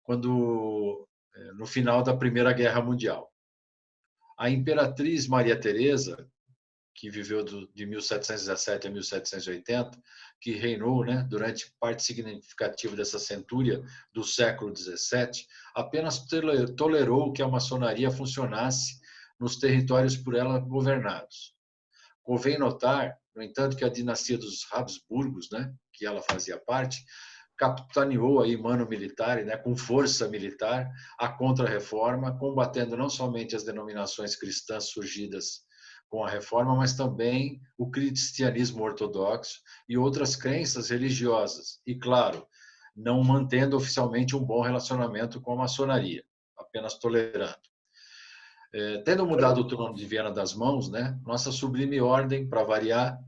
no final da Primeira Guerra Mundial. A imperatriz Maria Teresa, que viveu de 1717 a 1780, que reinou, né, durante parte significativa dessa centúria do século XVII, apenas tolerou que a maçonaria funcionasse nos territórios por ela governados. Convém notar, no entanto, que a dinastia dos Habsburgos, né, que ela fazia parte, capitaneou aí mano militar, né, com força militar, a Contra-Reforma, combatendo não somente as denominações cristãs surgidas com a Reforma, mas também o cristianismo ortodoxo e outras crenças religiosas. E, claro, não mantendo oficialmente um bom relacionamento com a maçonaria, apenas tolerando. Tendo mudado o trono de Viena das mãos, né, nossa sublime ordem, para variar,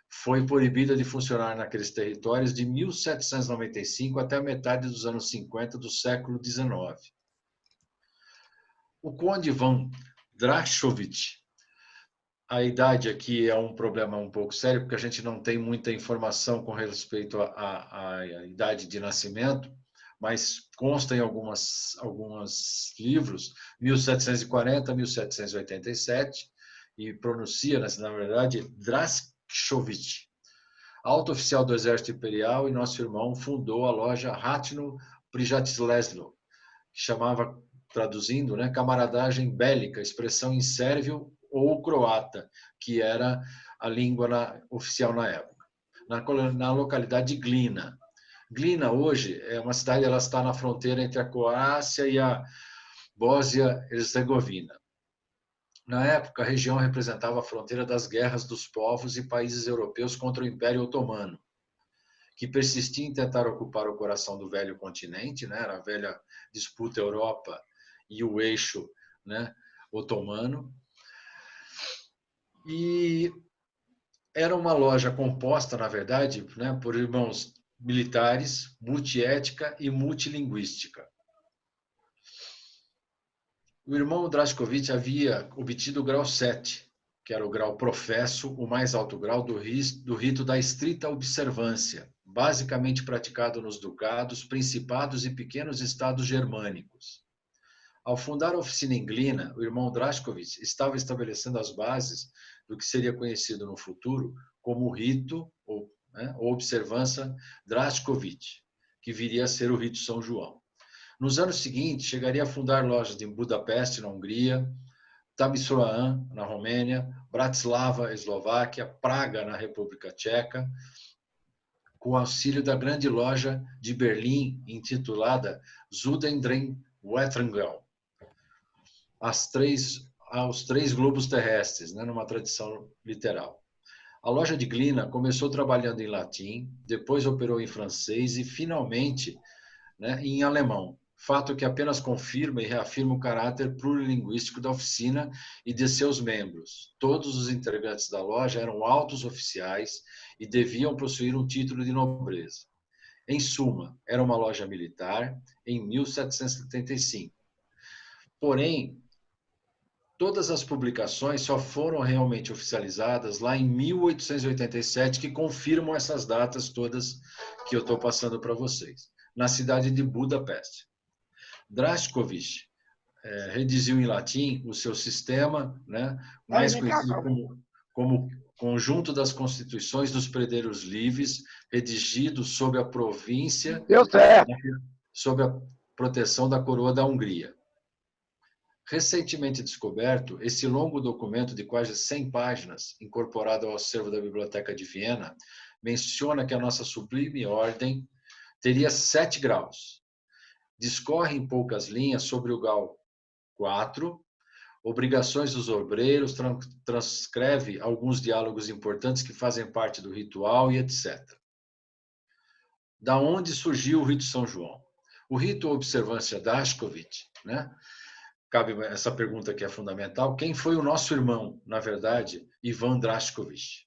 foi proibida de funcionar naqueles territórios de 1795 até a metade dos anos 50 do século XIX. O conde von Drachowitz, a idade aqui é um problema um pouco sério, porque a gente não tem muita informação com respeito à idade de nascimento, mas consta em alguns livros, 1740, 1787, e pronuncia, na verdade, Drachowitz. Alto oficial do Exército Imperial, e nosso irmão fundou a loja Ratno Prijateljstvo, que chamava, traduzindo, né, camaradagem bélica, expressão em sérvio ou croata, que era a língua oficial na época, na localidade de Glina. Glina, hoje, é uma cidade, ela está na fronteira entre a Croácia e a Bósnia-Herzegovina. Na época, a região representava a fronteira das guerras dos povos e países europeus contra o Império Otomano, que persistia em tentar ocupar o coração do velho continente, né? Era a velha disputa Europa e o eixo, né, otomano. E era uma loja composta, na verdade, né, por irmãos militares, multiética e multilinguística. O irmão Draskovich havia obtido o grau 7, que era o grau professo, o mais alto grau do rito da estrita observância, basicamente praticado nos ducados, principados e pequenos estados germânicos. Ao fundar a oficina em Glina, o irmão Draskovich estava estabelecendo as bases do que seria conhecido no futuro como o rito, ou observância Draskovich, que viria a ser o rito São João. Nos anos seguintes, chegaria a fundar lojas em Budapeste, na Hungria, Timisoara, na Romênia, Bratislava, Eslováquia, Praga, na República Tcheca, com o auxílio da grande loja de Berlim, intitulada Zudendrein Wettengel, aos três globos terrestres, né, numa tradição literal. A loja de Glina começou trabalhando em latim, depois operou em francês e, finalmente, né, em alemão. Fato que apenas confirma e reafirma o caráter plurilinguístico da oficina e de seus membros. Todos os integrantes da loja eram altos oficiais e deviam possuir um título de nobreza. Em suma, era uma loja militar em 1775. Porém, todas as publicações só foram realmente oficializadas lá em 1887, que confirmam essas datas todas que eu estou passando para vocês, na cidade de Budapeste. Draskovich redigiu em latim o seu sistema, né, mais conhecido como Conjunto das Constituições dos Predeiros Livres, redigido sob a província, sob a proteção da coroa da Hungria. Recentemente descoberto, esse longo documento de quase 100 páginas, incorporado ao acervo da Biblioteca de Viena, menciona que a nossa sublime ordem teria 7 graus. Discorre em poucas linhas sobre o grau 4, obrigações dos obreiros, transcreve alguns diálogos importantes que fazem parte do ritual e etc. Da onde surgiu o rito São João? O rito Observância Draskovich, né? Cabe essa pergunta que é fundamental. Quem foi o nosso irmão, na verdade, Ivan Draskovich?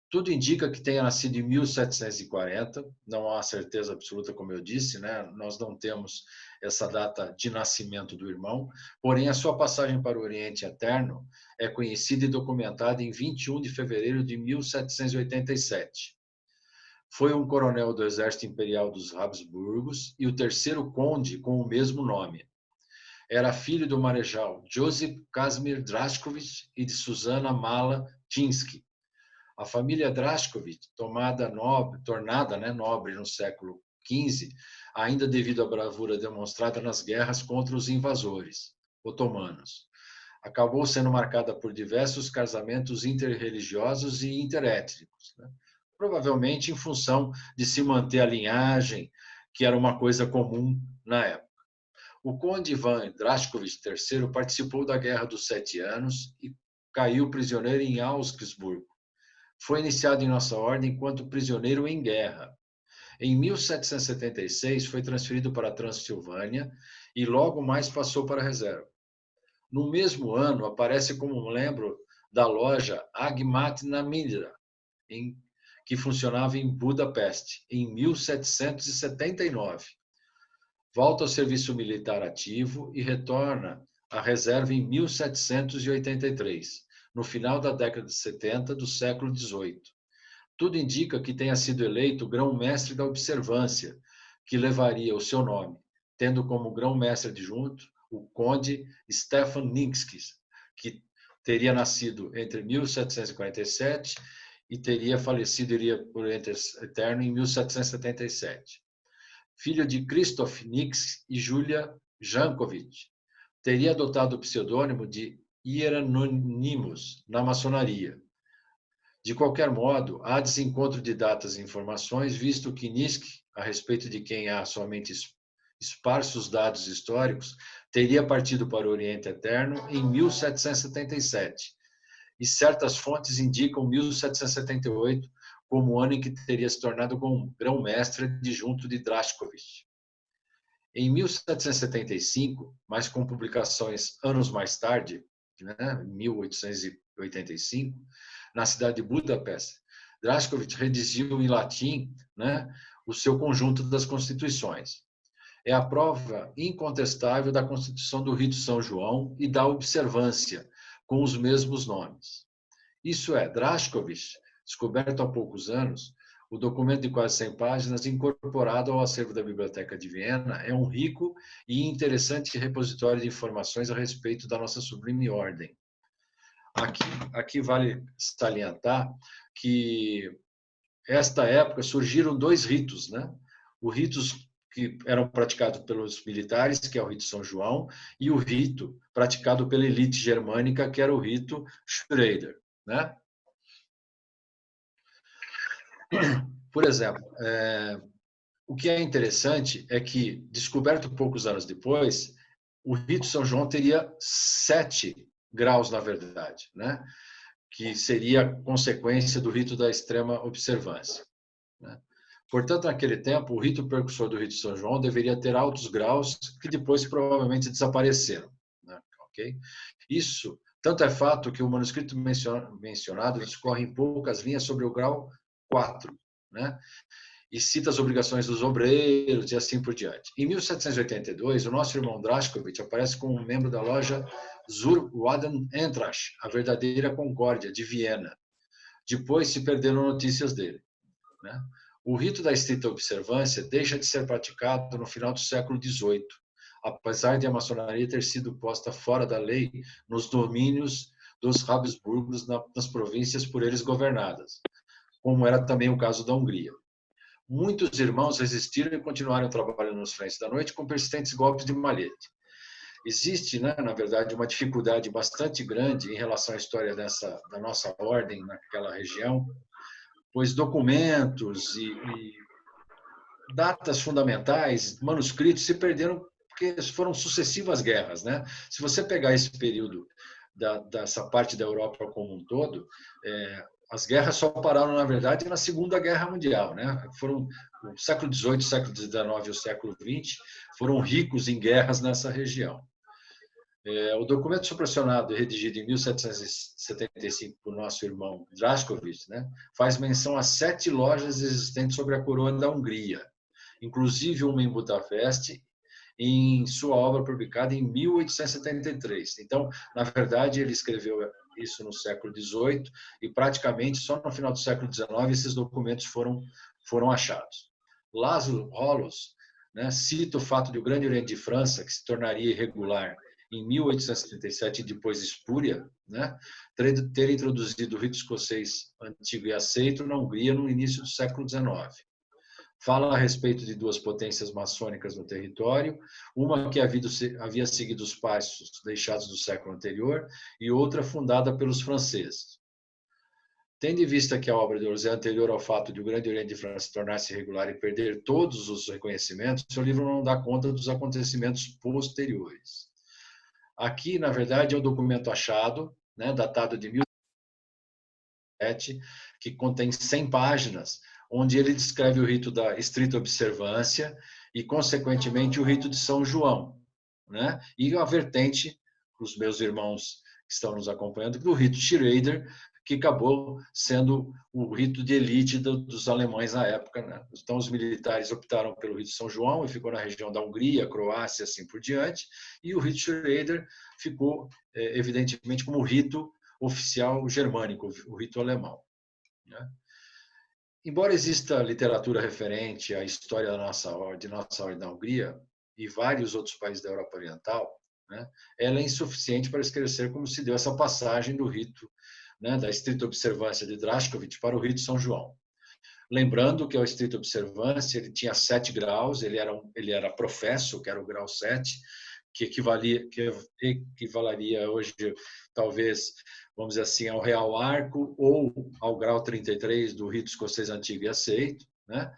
Tudo indica que tenha nascido em 1740, não há certeza absoluta, como eu disse, né? Nós não temos essa data de nascimento do irmão, porém a sua passagem para o Oriente Eterno é conhecida e documentada em 21 de fevereiro de 1787. Foi um coronel do exército imperial dos Habsburgos e o terceiro conde com o mesmo nome. Era filho do marechal Joseph Casimir Draškovič e de Susana Mala Tinsky. A família Draškovič, tornada nobre no século XV, ainda devido à bravura demonstrada nas guerras contra os invasores otomanos, acabou sendo marcada por diversos casamentos interreligiosos e interétnicos, né? Provavelmente em função de se manter a linhagem, que era uma coisa comum na época. O conde Ivan Draškovič III participou da Guerra dos 7 Anos e caiu prisioneiro em Augsburgo. Foi iniciado em nossa ordem enquanto prisioneiro em guerra. Em 1776, foi transferido para a Transilvânia e logo mais passou para a reserva. No mesmo ano, aparece como membro da loja Agmat Namira, que funcionava em Budapeste, em 1779. Volta ao serviço militar ativo e retorna à reserva em 1783, no final da década de 70 do século XVIII. Tudo indica que tenha sido eleito grão-mestre da observância, que levaria o seu nome, tendo como grão-mestre adjunto o conde Stefan Niksky, que teria nascido entre 1747 e teria falecido, iria por eterno, em 1777. Filho de Krzysztof Niksky e Julia Jankovic, teria adotado o pseudônimo de Hieronymus na maçonaria. De qualquer modo, há desencontro de datas e informações, visto que Niksky, a respeito de quem há somente esparsos dados históricos, teria partido para o Oriente Eterno em 1777, e certas fontes indicam 1778 como o ano em que teria se tornado grão-mestre adjunto de Draškovič. Em 1775, mas com publicações anos mais tarde, né, 1885, na cidade de Budapeste, Draškovič redigiu em latim, né, o seu conjunto das constituições. É a prova incontestável da constituição do Rito São João e da observância, com os mesmos nomes. Isso é, Draškovič, descoberto há poucos anos, o documento de quase 100 páginas, incorporado ao acervo da Biblioteca de Viena, é um rico e interessante repositório de informações a respeito da nossa sublime ordem. Aqui vale salientar que, esta época, surgiram 2 ritos, né? Os ritos que eram praticados pelos militares, que é o rito São João, e o rito praticado pela elite germânica, que era o rito Schrader, né? Por exemplo, o que é interessante é que, descoberto poucos anos depois, o rito São João teria 7 graus, na verdade, né? Que seria consequência do rito da extrema observância, né? Portanto, naquele tempo, o rito precursor do rito São João deveria ter altos graus que depois provavelmente desapareceram, né? Okay? Isso tanto é fato que o manuscrito mencionado discorre em poucas linhas sobre o grau 4, né? E cita as obrigações dos obreiros e assim por diante. Em 1782, o nosso irmão Draškovič aparece como um membro da loja Zur Waden Eintracht, a verdadeira concórdia, de Viena. Depois se perderam notícias dele, né? O rito da estrita observância deixa de ser praticado no final do século XVIII, apesar de a maçonaria ter sido posta fora da lei nos domínios dos Habsburgos nas províncias por eles governadas, como era também o caso da Hungria. Muitos irmãos resistiram e continuaram trabalhando nos frentes da noite com persistentes golpes de malhete. Existe, né, na verdade, uma dificuldade bastante grande em relação à história da nossa ordem naquela região, pois documentos e datas fundamentais, manuscritos, se perderam porque foram sucessivas guerras, né? Se você pegar esse período dessa parte da Europa como um todo, as guerras só pararam, na verdade, na Segunda Guerra Mundial, né? Foram o século XVIII, o século XIX e o século XX foram ricos em guerras nessa região. O documento supressionado e redigido em 1775 por nosso irmão Draškovič, né, faz menção a 7 lojas existentes sobre a coroa da Hungria, inclusive uma em Budapeste, em sua obra publicada em 1873. Então, na verdade, ele escreveu isso no século XVIII e praticamente só no final do século XIX esses documentos foram foram achados. Laszlo Hollos, né, cita o fato de o Grande Oriente de França, que se tornaria irregular em 1877 e depois espúria, né, ter introduzido o rito escocês antigo e aceito na Hungria no início do século XIX. Fala a respeito de duas potências maçônicas no território, uma que havia seguido os passos deixados do século anterior e outra fundada pelos franceses. Tendo em vista que a obra de Hollos é anterior ao fato de o Grande Oriente de França tornar-se irregular e perder todos os reconhecimentos, seu livro não dá conta dos acontecimentos posteriores. Aqui, na verdade, é um documento achado, né, datado de 1807, que contém 100 páginas, onde ele descreve o rito da estrita observância e, consequentemente, o rito de São João, né, e a vertente, os meus irmãos que estão nos acompanhando, do rito Schrader, que acabou sendo o rito de elite dos alemães na época, né? Então, os militares optaram pelo rito de São João e ficou na região da Hungria, Croácia, assim por diante, e o rito Schrader ficou, evidentemente, como rito oficial germânico, o rito alemão, né? Embora exista literatura referente à história da nossa ordem da Hungria e vários outros países da Europa Oriental, né, ela é insuficiente para esclarecer como se deu essa passagem do rito, né, da estrita observância de Drašković para o rito de São João. Lembrando que a estrita observância ele tinha 7 graus, ele era professo, que era o grau 7, que equivaleria hoje, talvez, vamos dizer assim, ao real arco ou ao grau 33 do rito escocês antigo e aceito, né?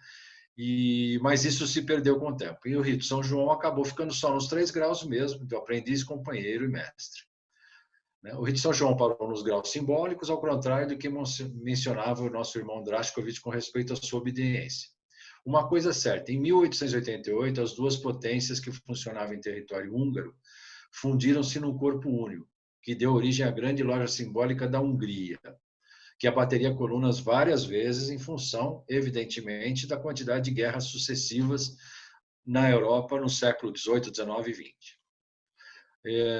Mas isso se perdeu com o tempo. E o rito São João acabou ficando só nos 3 graus mesmo, de aprendiz, companheiro e mestre. O rito de São João parou nos graus simbólicos, ao contrário do que mencionava o nosso irmão Drašković com respeito à sua obediência. Uma coisa é certa, em 1888, as duas potências que funcionavam em território húngaro fundiram-se num corpo único, que deu origem à grande loja simbólica da Hungria, que abateria colunas várias vezes em função, evidentemente, da quantidade de guerras sucessivas na Europa no século XVIII, XIX e XX.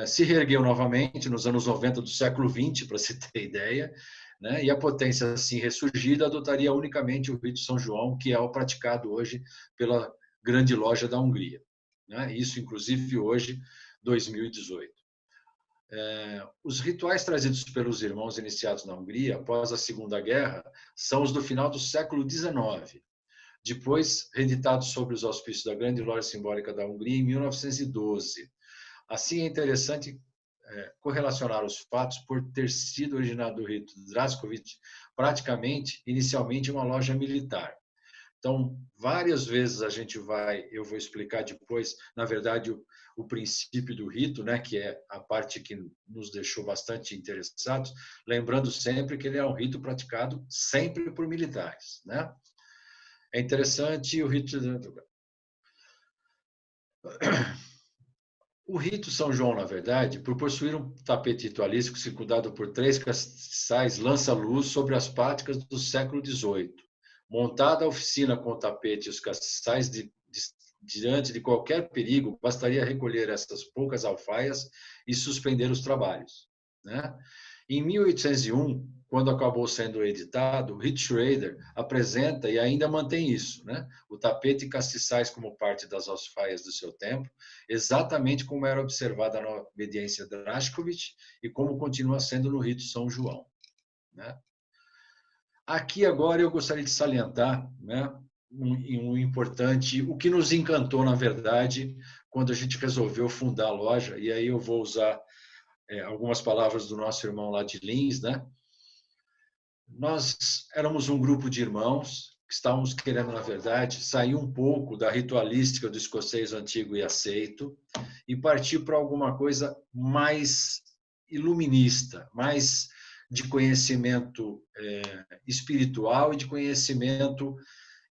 Se reergueu novamente nos anos 90 do século XX, para se ter ideia, né? E a potência assim ressurgida adotaria unicamente o rito de São João, que é o praticado hoje pela grande loja da Hungria, né? Isso, inclusive, hoje, 2018. Os rituais trazidos pelos irmãos iniciados na Hungria após a Segunda Guerra são os do final do século XIX, depois reeditados sob os auspícios da grande loja simbólica da Hungria em 1912. Assim, é interessante correlacionar os fatos por ter sido originado do rito de Drašković, praticamente, inicialmente, uma loja militar. Então, várias vezes eu vou explicar depois, na verdade, o princípio do rito, né, que é a parte que nos deixou bastante interessados, lembrando sempre que ele é um rito praticado sempre por militares, né? É interessante o rito... O rito São João, na verdade, por possuir um tapete ritualístico circundado por 3 castiçais, lança luz sobre as práticas do século XVIII. Montada a oficina com o tapete e os castiçais diante de qualquer perigo, bastaria recolher essas poucas alfaias e suspender os trabalhos, né? Em 1801, quando acabou sendo editado, Rich Schrader apresenta e ainda mantém isso, né? O tapete e castiçais como parte das alfaias do seu tempo, exatamente como era observada na obediência de Drašković e como continua sendo no rito São João, né? Aqui agora eu gostaria de salientar, né, um importante, o que nos encantou, na verdade, quando a gente resolveu fundar a loja, e aí eu vou usar algumas palavras do nosso irmão lá de Linz, né? Nós éramos um grupo de irmãos que estávamos querendo, na verdade, sair um pouco da ritualística do escocês antigo e aceito e partir para alguma coisa mais iluminista, mais de conhecimento espiritual e de conhecimento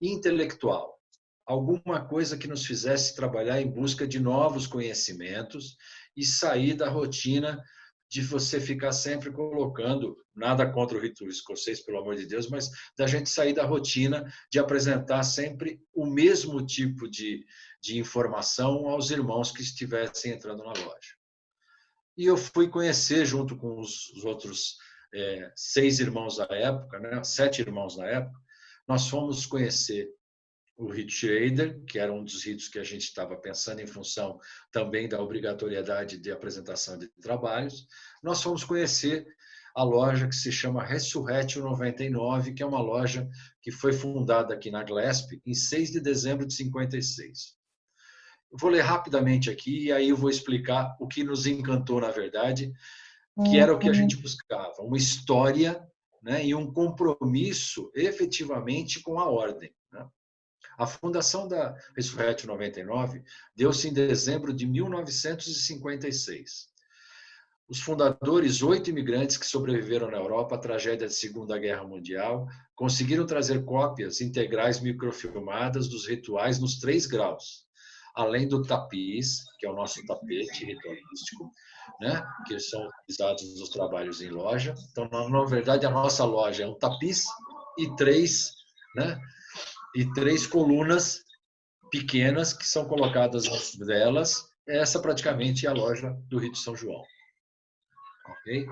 intelectual. Alguma coisa que nos fizesse trabalhar em busca de novos conhecimentos e sair da rotina de você ficar sempre colocando, nada contra o rito escocês, pelo amor de Deus, mas da gente sair da rotina de apresentar sempre o mesmo tipo de informação aos irmãos que estivessem entrando na loja. E eu fui conhecer, junto com os outros 6 irmãos da época, né, 7 irmãos na época, nós fomos conhecer o rito Schrader, que era um dos ritos que a gente estava pensando em função também da obrigatoriedade de apresentação de trabalhos. Nós fomos conhecer a loja que se chama Resurrection 99, que é uma loja que foi fundada aqui na Glesp em 6 de dezembro de 56. Eu vou ler rapidamente aqui e aí eu vou explicar o que nos encantou, na verdade, que era o que a gente buscava, uma história, né, e um compromisso efetivamente com a ordem, né? A fundação da Resurrection 99 deu-se em dezembro de 1956. Os fundadores, 8 imigrantes que sobreviveram na Europa à tragédia da Segunda Guerra Mundial, conseguiram trazer cópias integrais microfilmadas dos rituais nos 3 graus, além do tapiz, que é o nosso tapete ritualístico, né, que são utilizados nos trabalhos em loja. Então, na verdade, a nossa loja é um tapiz e 3, né, e 3 colunas pequenas que são colocadas delas. Essa praticamente é a loja do Rito São João. Okay?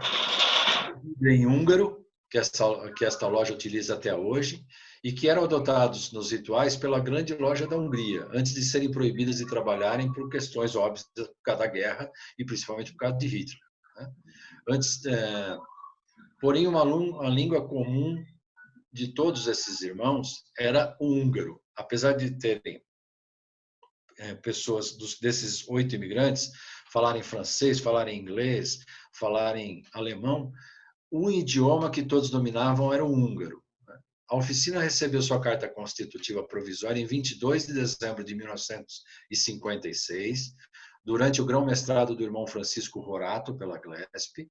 Em húngaro, que esta loja utiliza até hoje, e que eram adotados nos rituais pela grande loja da Hungria, antes de serem proibidas de trabalharem por questões óbvias por causa da guerra e principalmente por causa de Hitler. Né? Porém, uma língua comum de todos esses irmãos era o húngaro. Apesar de terem pessoas desses 8 imigrantes falarem francês, falarem inglês, falarem alemão, o idioma que todos dominavam era o húngaro. A oficina recebeu sua carta constitutiva provisória em 22 de dezembro de 1956, durante o grão-mestrado do irmão Francisco Rorato, pela Glesp,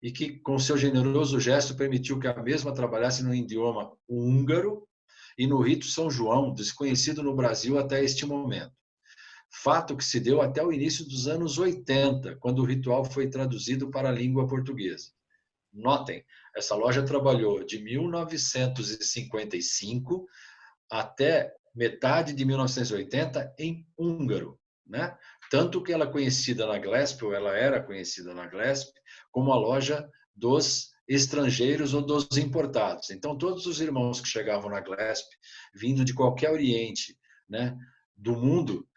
e que, com seu generoso gesto, permitiu que a mesma trabalhasse no idioma húngaro e no rito São João, desconhecido no Brasil até este momento. Fato que se deu até o início dos anos 80, quando o ritual foi traduzido para a língua portuguesa. Notem, essa loja trabalhou de 1955 até metade de 1980 em húngaro, né? Tanto que ela é conhecida na Glesp, ou ela era conhecida na Glesp, como a loja dos estrangeiros ou dos importados. Então, todos os irmãos que chegavam na Glesp, vindo de qualquer oriente, né, do mundo,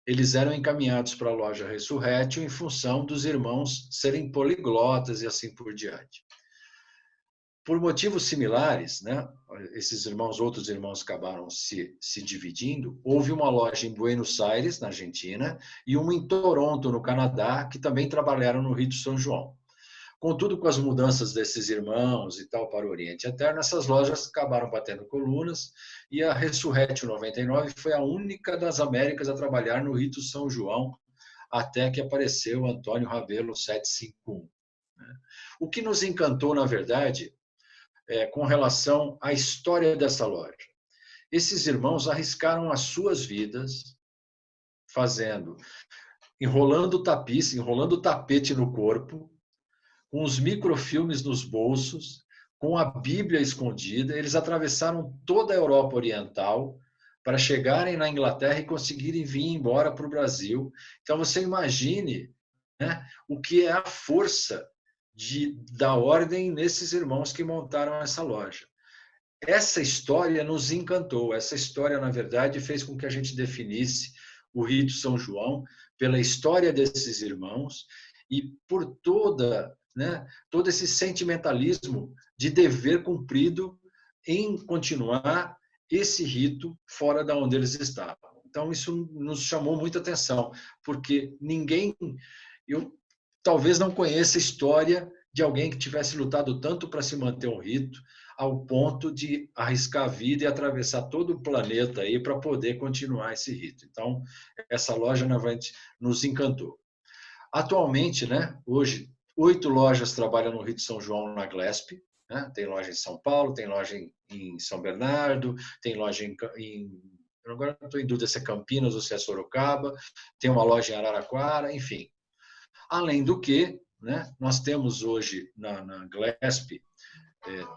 eles eram encaminhados para a loja Resurrection em função dos irmãos serem poliglotas e assim por diante. Por motivos similares, né, esses irmãos, outros irmãos acabaram se dividindo. Houve uma loja em Buenos Aires, na Argentina, e uma em Toronto, no Canadá, que também trabalharam no Rito São João. Contudo, com as mudanças desses irmãos e tal para o Oriente Eterno, essas lojas acabaram batendo colunas e a Resurrection 99 foi a única das Américas a trabalhar no Rito São João até que apareceu Antônio Rabelo 751. O que nos encantou, na verdade, com relação à história dessa loja. Esses irmãos arriscaram as suas vidas enrolando o tapiz, enrolando o tapete no corpo, com os microfilmes nos bolsos, com a Bíblia escondida. Eles atravessaram toda a Europa Oriental para chegarem na Inglaterra e conseguirem vir embora para o Brasil. Então, você imagine, né, o que é a força da ordem nesses irmãos que montaram essa loja. Essa história nos encantou. Essa história, na verdade, fez com que a gente definisse o Rito São João pela história desses irmãos e por todo esse sentimentalismo de dever cumprido em continuar esse rito fora da onde eles estavam. Então, isso nos chamou muita atenção, porque eu talvez não conheça a história de alguém que tivesse lutado tanto para se manter um rito, ao ponto de arriscar a vida e atravessar todo o planeta aí para poder continuar esse rito. Então, essa loja nos encantou. Atualmente, né, hoje, 8 lojas trabalham no Rito São João na Glesp, né? Tem loja em São Paulo, tem loja em São Bernardo, tem loja agora não estou em dúvida se é Campinas ou se é Sorocaba, tem uma loja em Araraquara, enfim. Além do que, né, nós temos hoje na Glesp,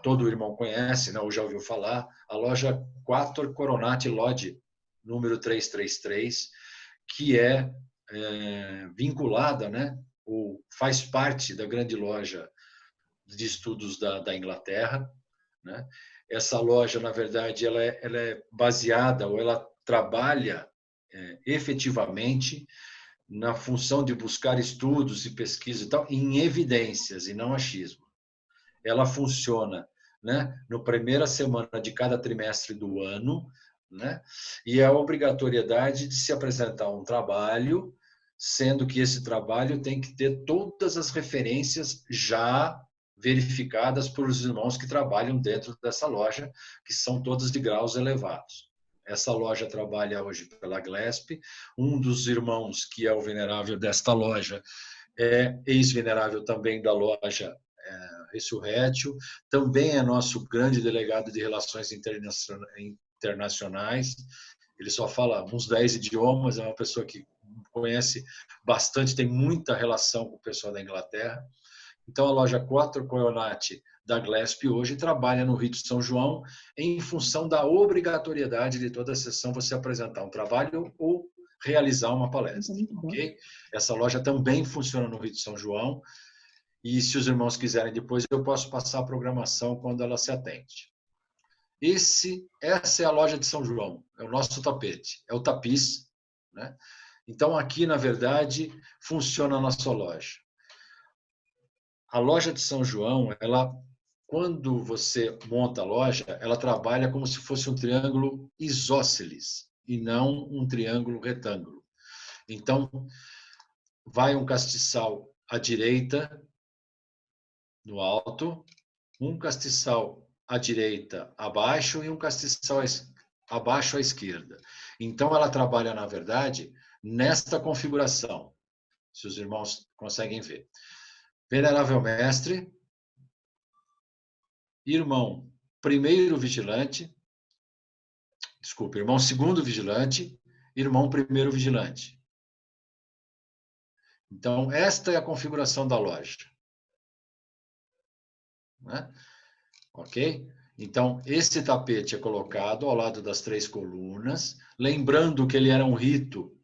todo irmão conhece, né, ou já ouviu falar, a loja 4 Coronati Lodge, número 333, que é vinculada, né, ou faz parte da grande loja de estudos da Inglaterra, né, Essa loja, na verdade, ela é baseada, ou ela trabalha efetivamente na função de buscar estudos e pesquisa e tal, em evidências e não achismo. Ela funciona, né, na primeira semana de cada trimestre do ano, né, e a obrigatoriedade de se apresentar um trabalho, sendo que esse trabalho tem que ter todas as referências já verificadas por os irmãos que trabalham dentro dessa loja, que são todas de graus elevados. Essa loja trabalha hoje pela Glesp. Um dos irmãos, que é o venerável desta loja, é ex-venerável também da loja Ressurrétio, também é nosso grande delegado de relações internacionais. Ele só fala uns 10 idiomas, é uma pessoa que conhece bastante, tem muita relação com o pessoal da Inglaterra. Então, a loja 4 Coionati da Glesp hoje trabalha no Rio de São João em função da obrigatoriedade de toda a sessão você apresentar um trabalho ou realizar uma palestra. Okay? Essa loja também funciona no Rio de São João e, se os irmãos quiserem depois, eu posso passar a programação quando ela se atende. Essa é a loja de São João, é o nosso tapete, é o tapiz, né? Então, aqui, na verdade, funciona a nossa loja. A loja de São João, quando você monta a loja, ela trabalha como se fosse um triângulo isósceles e não um triângulo retângulo. Então, vai um castiçal à direita, no alto, um castiçal à direita abaixo e um castiçal abaixo à esquerda. Então, ela trabalha, na verdade, nesta configuração, se os irmãos conseguem ver. Venerável mestre, irmão primeiro vigilante, desculpe, irmão segundo vigilante, irmão primeiro vigilante. Então, esta é a configuração da loja. Né? Ok? Então, esse tapete é colocado ao lado das 3 colunas, lembrando que ele era um rito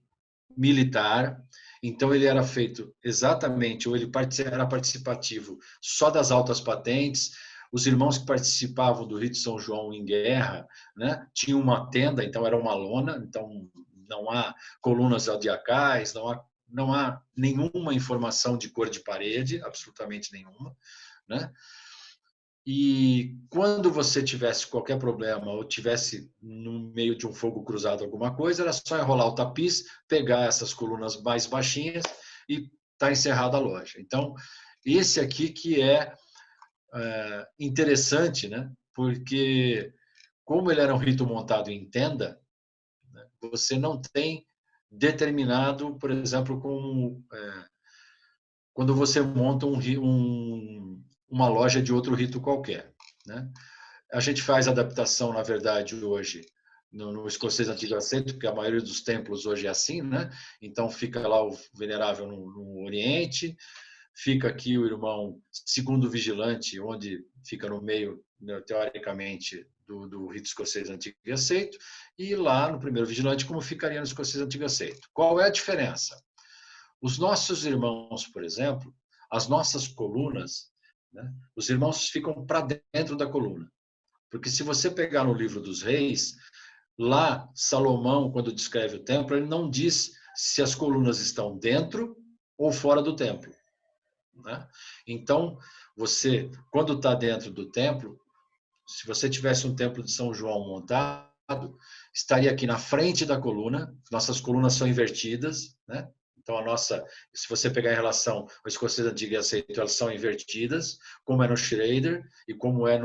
militar, então ele era feito exatamente, ou ele era participativo só das altas patentes. Os irmãos que participavam do rito de São João em guerra, né, tinham uma tenda, então era uma lona, então não há colunas zodiacais, não há nenhuma informação de cor de parede, absolutamente nenhuma, né? E quando você tivesse qualquer problema ou tivesse no meio de um fogo cruzado alguma coisa, era só enrolar o tapiz, pegar essas colunas mais baixinhas e tá encerrada a loja. Então, esse aqui que é interessante, né? Porque como ele era um rito montado em tenda, né, você não tem determinado, por exemplo, quando você monta uma loja de outro rito qualquer, né? A gente faz adaptação, na verdade, hoje no escocês antigo aceito, porque a maioria dos templos hoje é assim, né? Então fica lá o venerável no Oriente, fica aqui o irmão segundo vigilante, onde fica no meio, né, teoricamente, do rito escocês antigo e aceito, e lá no primeiro vigilante, como ficaria no escocês antigo e aceito. Qual é a diferença? Os nossos irmãos, por exemplo, as nossas colunas, né, os irmãos ficam para dentro da coluna. Porque se você pegar no livro dos reis, lá Salomão, quando descreve o templo, ele não diz se as colunas estão dentro ou fora do templo. Né? Então, você, quando está dentro do templo, se você tivesse um templo de São João montado, estaria aqui na frente da coluna, nossas colunas são invertidas, né? Então, se você pegar em relação ao escocês antigo e aceito, elas são invertidas, como é no Schrader e como é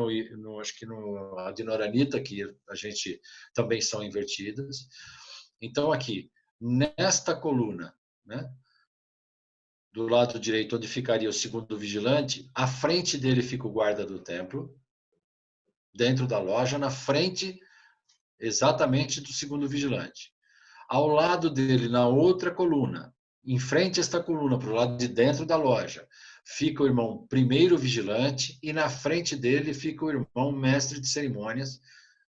acho que no Adinoranita, que a gente também são invertidas. Então, aqui, nesta coluna, né, do lado direito, onde ficaria o segundo vigilante, à frente dele fica o guarda do templo, dentro da loja, na frente exatamente do segundo vigilante. Ao lado dele, na outra coluna, em frente a esta coluna, para o lado de dentro da loja, fica o irmão primeiro vigilante e na frente dele fica o irmão mestre de cerimônias,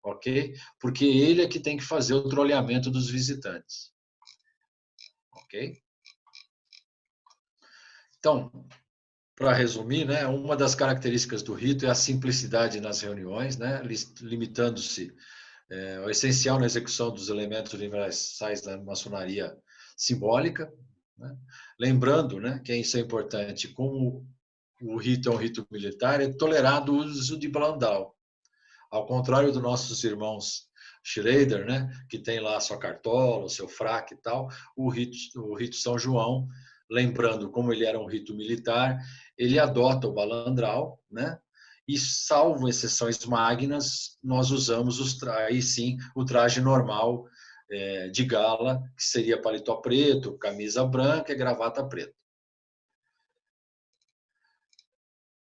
ok? Porque ele é que tem que fazer o trolhamento dos visitantes, ok? Então, para resumir, né, uma das características do rito é a simplicidade nas reuniões, né, limitando-se ao essencial na execução dos elementos universais da maçonaria simbólica, né? Lembrando, né, que isso é importante, como o rito é um rito militar, é tolerado o uso de Blandau. Ao contrário dos nossos irmãos Schrader, né, que tem lá a sua cartola, o seu fraque e tal, o rito São João, lembrando como ele era um rito militar, ele adota o balandral, né, e salvo exceções magnas, nós usamos aí sim o traje normal de gala, que seria paletó preto, camisa branca e gravata preta.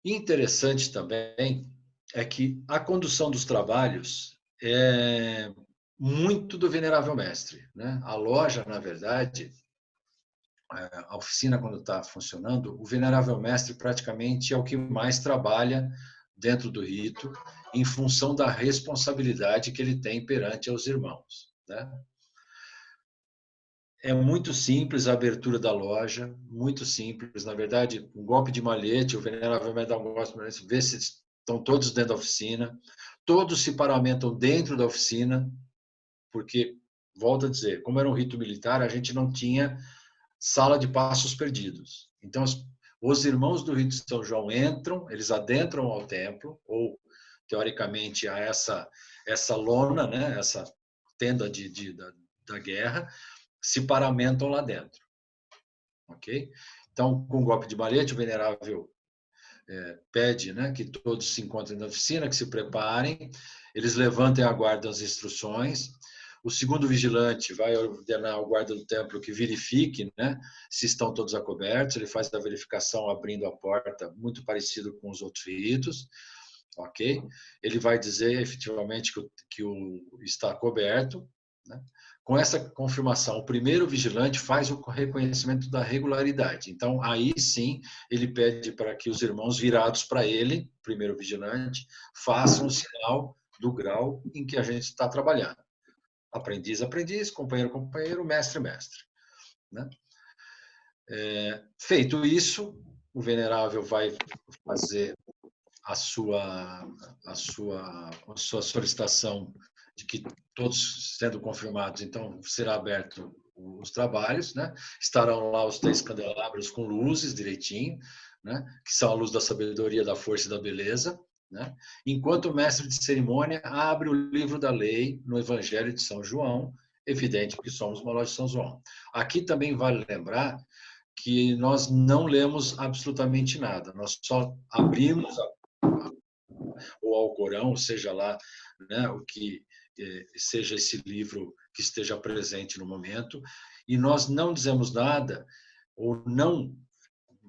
Interessante também é que a condução dos trabalhos é muito do Venerável Mestre, né? A loja, na verdade, a oficina, quando está funcionando, o Venerável Mestre praticamente é o que mais trabalha dentro do rito, em função da responsabilidade que ele tem perante aos irmãos, né? É muito simples a abertura da loja, muito simples. Na verdade, um golpe de malhete, o Venerável vai dar um golpe de malhete, vê se estão todos dentro da oficina, todos se paramentam dentro da oficina, porque, volto a dizer, como era um rito militar, a gente não tinha sala de passos perdidos. Então, os irmãos do rito de São João entram, eles adentram ao templo, ou, teoricamente, a essa lona, né, essa tenda da guerra, se paramentam lá dentro, ok? Então, com o golpe de malhete, o venerável pede, né, que todos se encontrem na oficina, que se preparem, eles levantem a guarda as instruções. O segundo vigilante vai ordenar ao guarda do templo que verifique, né, se estão todos acobertos. Ele faz a verificação abrindo a porta, muito parecido com os outros ritos, ok? Ele vai dizer efetivamente que está coberto, né? Com essa confirmação, o primeiro vigilante faz o reconhecimento da regularidade. Então, aí sim, ele pede para que os irmãos virados para ele, primeiro vigilante, façam o sinal do grau em que a gente está trabalhando. Aprendiz, aprendiz, companheiro, companheiro, mestre, mestre, né? Feito isso, o venerável vai fazer a sua solicitação de que todos sendo confirmados, então será aberto os trabalhos, né? Estarão lá os 3 candelabros com luzes direitinho, né? Que são a luz da sabedoria, da força e da beleza, né? Enquanto o mestre de cerimônia abre o livro da lei no Evangelho de São João, evidente que somos uma loja de São João. Aqui também vale lembrar que nós não lemos absolutamente nada, nós só abrimos o Alcorão, seja lá, né, o que seja esse livro que esteja presente no momento, e nós não dizemos nada, ou não,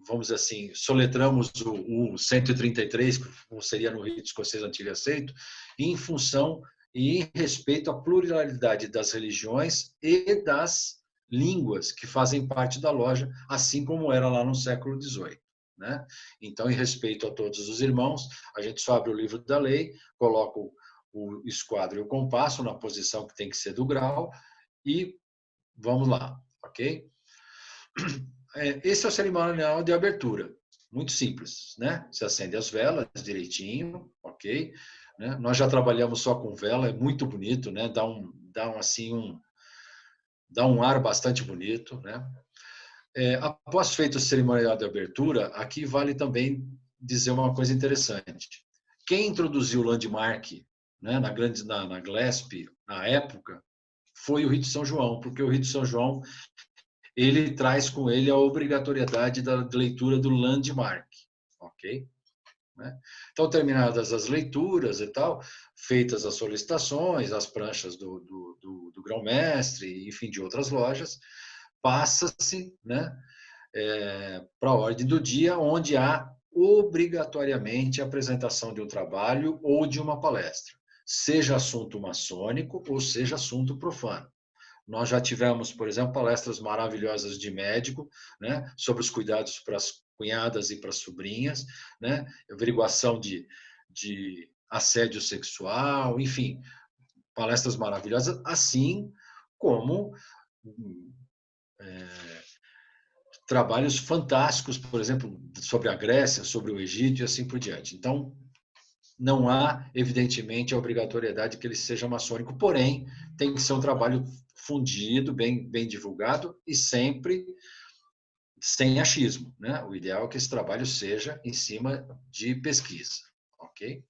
vamos dizer assim, soletramos o 133, como seria no rito escocês antigo e aceito, em função e em respeito à pluralidade das religiões e das línguas que fazem parte da loja, assim como era lá no século XVIII. Né? Então, em respeito a todos os irmãos, a gente só abre o livro da lei, coloca o esquadro e o compasso na posição que tem que ser do grau e vamos lá, ok? Esse é o cerimonial de abertura, muito simples, né? Se acende as velas direitinho, ok? Né? Nós já trabalhamos só com vela, é muito bonito, né? Dá um ar bastante bonito, né? Após feito o cerimonial de abertura, aqui vale também dizer uma coisa interessante. Quem introduziu o landmark, né, na GLESP, na época, foi o Rito São João, porque o Rito São João ele traz com ele a obrigatoriedade da leitura do landmark, ok? Né? Então, terminadas as leituras e tal, feitas as solicitações, as pranchas do grão-mestre, enfim, de outras lojas, passa-se, né, para a ordem do dia, onde há obrigatoriamente a apresentação de um trabalho ou de uma palestra, seja assunto maçônico ou seja assunto profano. Nós já tivemos, por exemplo, palestras maravilhosas de médico, né, sobre os cuidados para as cunhadas e para as sobrinhas, né, averiguação de assédio sexual, enfim, palestras maravilhosas, assim como trabalhos fantásticos, por exemplo, sobre a Grécia, sobre o Egito e assim por diante. Então, não há, evidentemente, a obrigatoriedade que ele seja maçônico, porém, tem que ser um trabalho fundido, bem divulgado e sempre sem achismo, né? O ideal é que esse trabalho seja em cima de pesquisa, ok?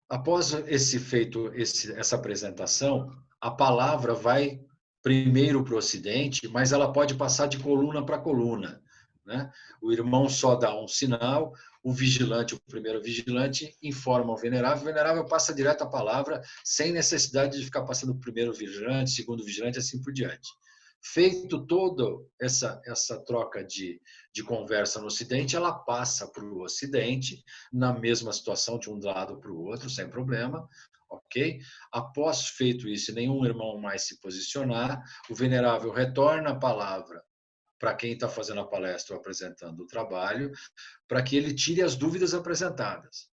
Após essa apresentação, a palavra vai primeiro para o Ocidente, mas ela pode passar de coluna para coluna, né? O irmão só dá um sinal, o primeiro vigilante, informa o venerável passa direto a palavra, sem necessidade de ficar passando o primeiro vigilante, segundo vigilante, assim por diante. Feito toda essa troca de conversa no Ocidente, ela passa para o Ocidente, na mesma situação, de um lado para o outro, sem problema, ok? Após feito isso, nenhum irmão mais se posicionar, o venerável retorna a palavra para quem está fazendo a palestra ou apresentando o trabalho, para que ele tire as dúvidas apresentadas.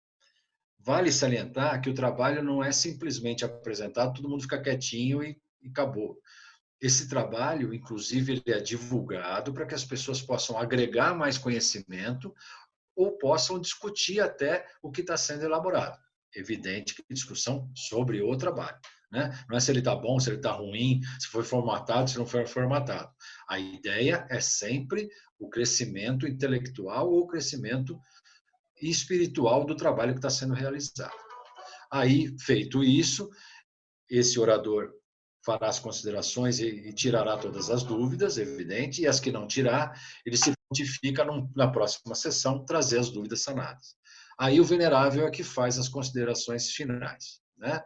Vale salientar que o trabalho não é simplesmente apresentado, todo mundo fica quietinho e acabou. Esse trabalho, inclusive, ele é divulgado para que as pessoas possam agregar mais conhecimento ou possam discutir até o que está sendo elaborado. Evidente que discussão sobre o trabalho, né? Não é se ele está bom, se ele está ruim, se foi formatado, se não foi formatado. A ideia é sempre o crescimento intelectual ou o crescimento espiritual do trabalho que está sendo realizado. Aí, feito isso, esse orador fará as considerações e tirará todas as dúvidas, evidente, e as que não tirar, ele se prontifica na próxima sessão trazer as dúvidas sanadas. Aí o venerável é que faz as considerações finais, né?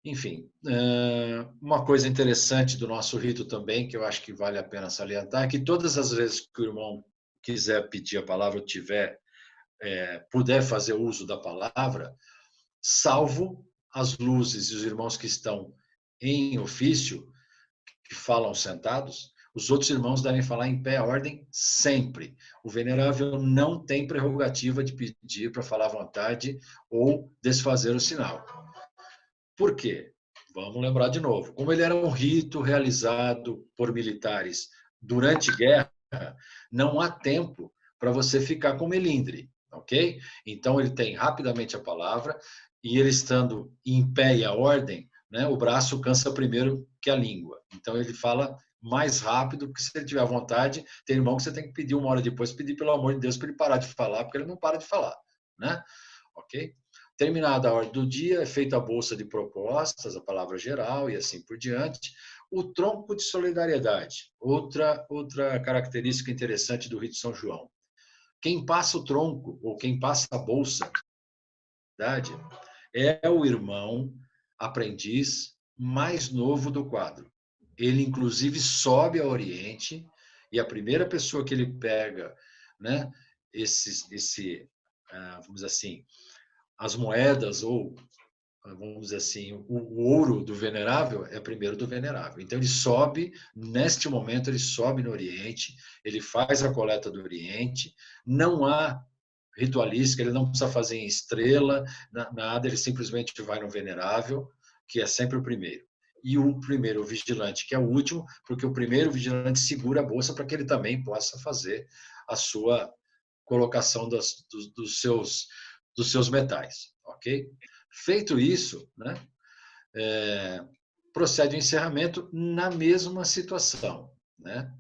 Enfim, uma coisa interessante do nosso rito também, que eu acho que vale a pena salientar, é que todas as vezes que o irmão quiser pedir a palavra, ou puder fazer uso da palavra, salvo as luzes e os irmãos que estão em ofício, que falam sentados, os outros irmãos devem falar em pé, a ordem sempre. O venerável não tem prerrogativa de pedir para falar à vontade ou desfazer o sinal. Por quê? Vamos lembrar de novo. Como ele era um rito realizado por militares durante guerra, não há tempo para você ficar com melindre, ok? Então ele tem rapidamente a palavra e ele estando em pé e a ordem, né, o braço cansa primeiro que a língua. Então ele fala mais rápido, porque se ele tiver vontade, tem irmão que você tem que pedir uma hora depois, pedir pelo amor de Deus para ele parar de falar, porque ele não para de falar, né? Ok? Terminada a ordem do dia, é feita a bolsa de propostas, a palavra geral e assim por diante. O tronco de solidariedade, outra característica interessante do rito São João. Quem passa o tronco, ou quem passa a bolsa, é o irmão aprendiz mais novo do quadro. Ele, inclusive, sobe a Oriente, e a primeira pessoa que ele pega, né, vamos dizer assim, as moedas ou, vamos dizer assim, o ouro do venerável é primeiro do venerável. Então ele sobe, neste momento ele sobe no Oriente, ele faz a coleta do Oriente, não há ritualística, ele não precisa fazer em estrela, nada, ele simplesmente vai no venerável, que é sempre o primeiro. E o primeiro vigilante, que é o último, porque o primeiro vigilante segura a bolsa para que ele também possa fazer a sua colocação dos seus metais, ok? Feito isso, né, procede o encerramento na mesma situação, né?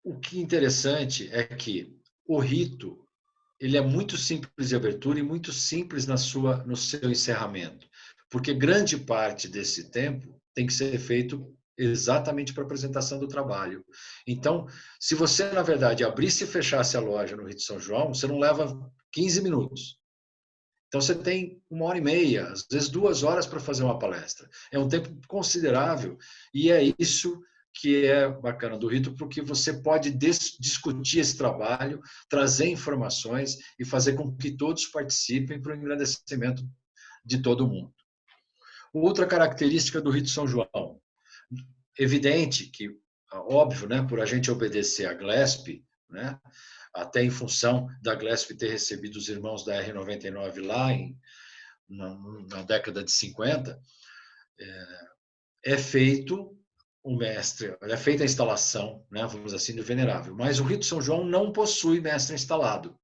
O que é interessante é que o rito ele é muito simples de abertura e muito simples no seu encerramento, porque grande parte desse tempo tem que ser feito exatamente para a apresentação do trabalho. Então, se você, na verdade, abrisse e fechasse a loja no Rito São João, você não leva 15 minutos. Então, você tem uma hora e meia, às vezes 2 horas para fazer uma palestra. É um tempo considerável e é isso que é bacana do rito, porque você pode discutir esse trabalho, trazer informações e fazer com que todos participem para o engrandecimento de todo mundo. Outra característica do rito São João, evidente que, óbvio, né, por a gente obedecer à GLESP, né, até em função da GLESP ter recebido os irmãos da R99 lá na década de 50, é feito o mestre, é feita a instalação, né, vamos dizer assim, do venerável, mas o rito São João não possui mestre instalado.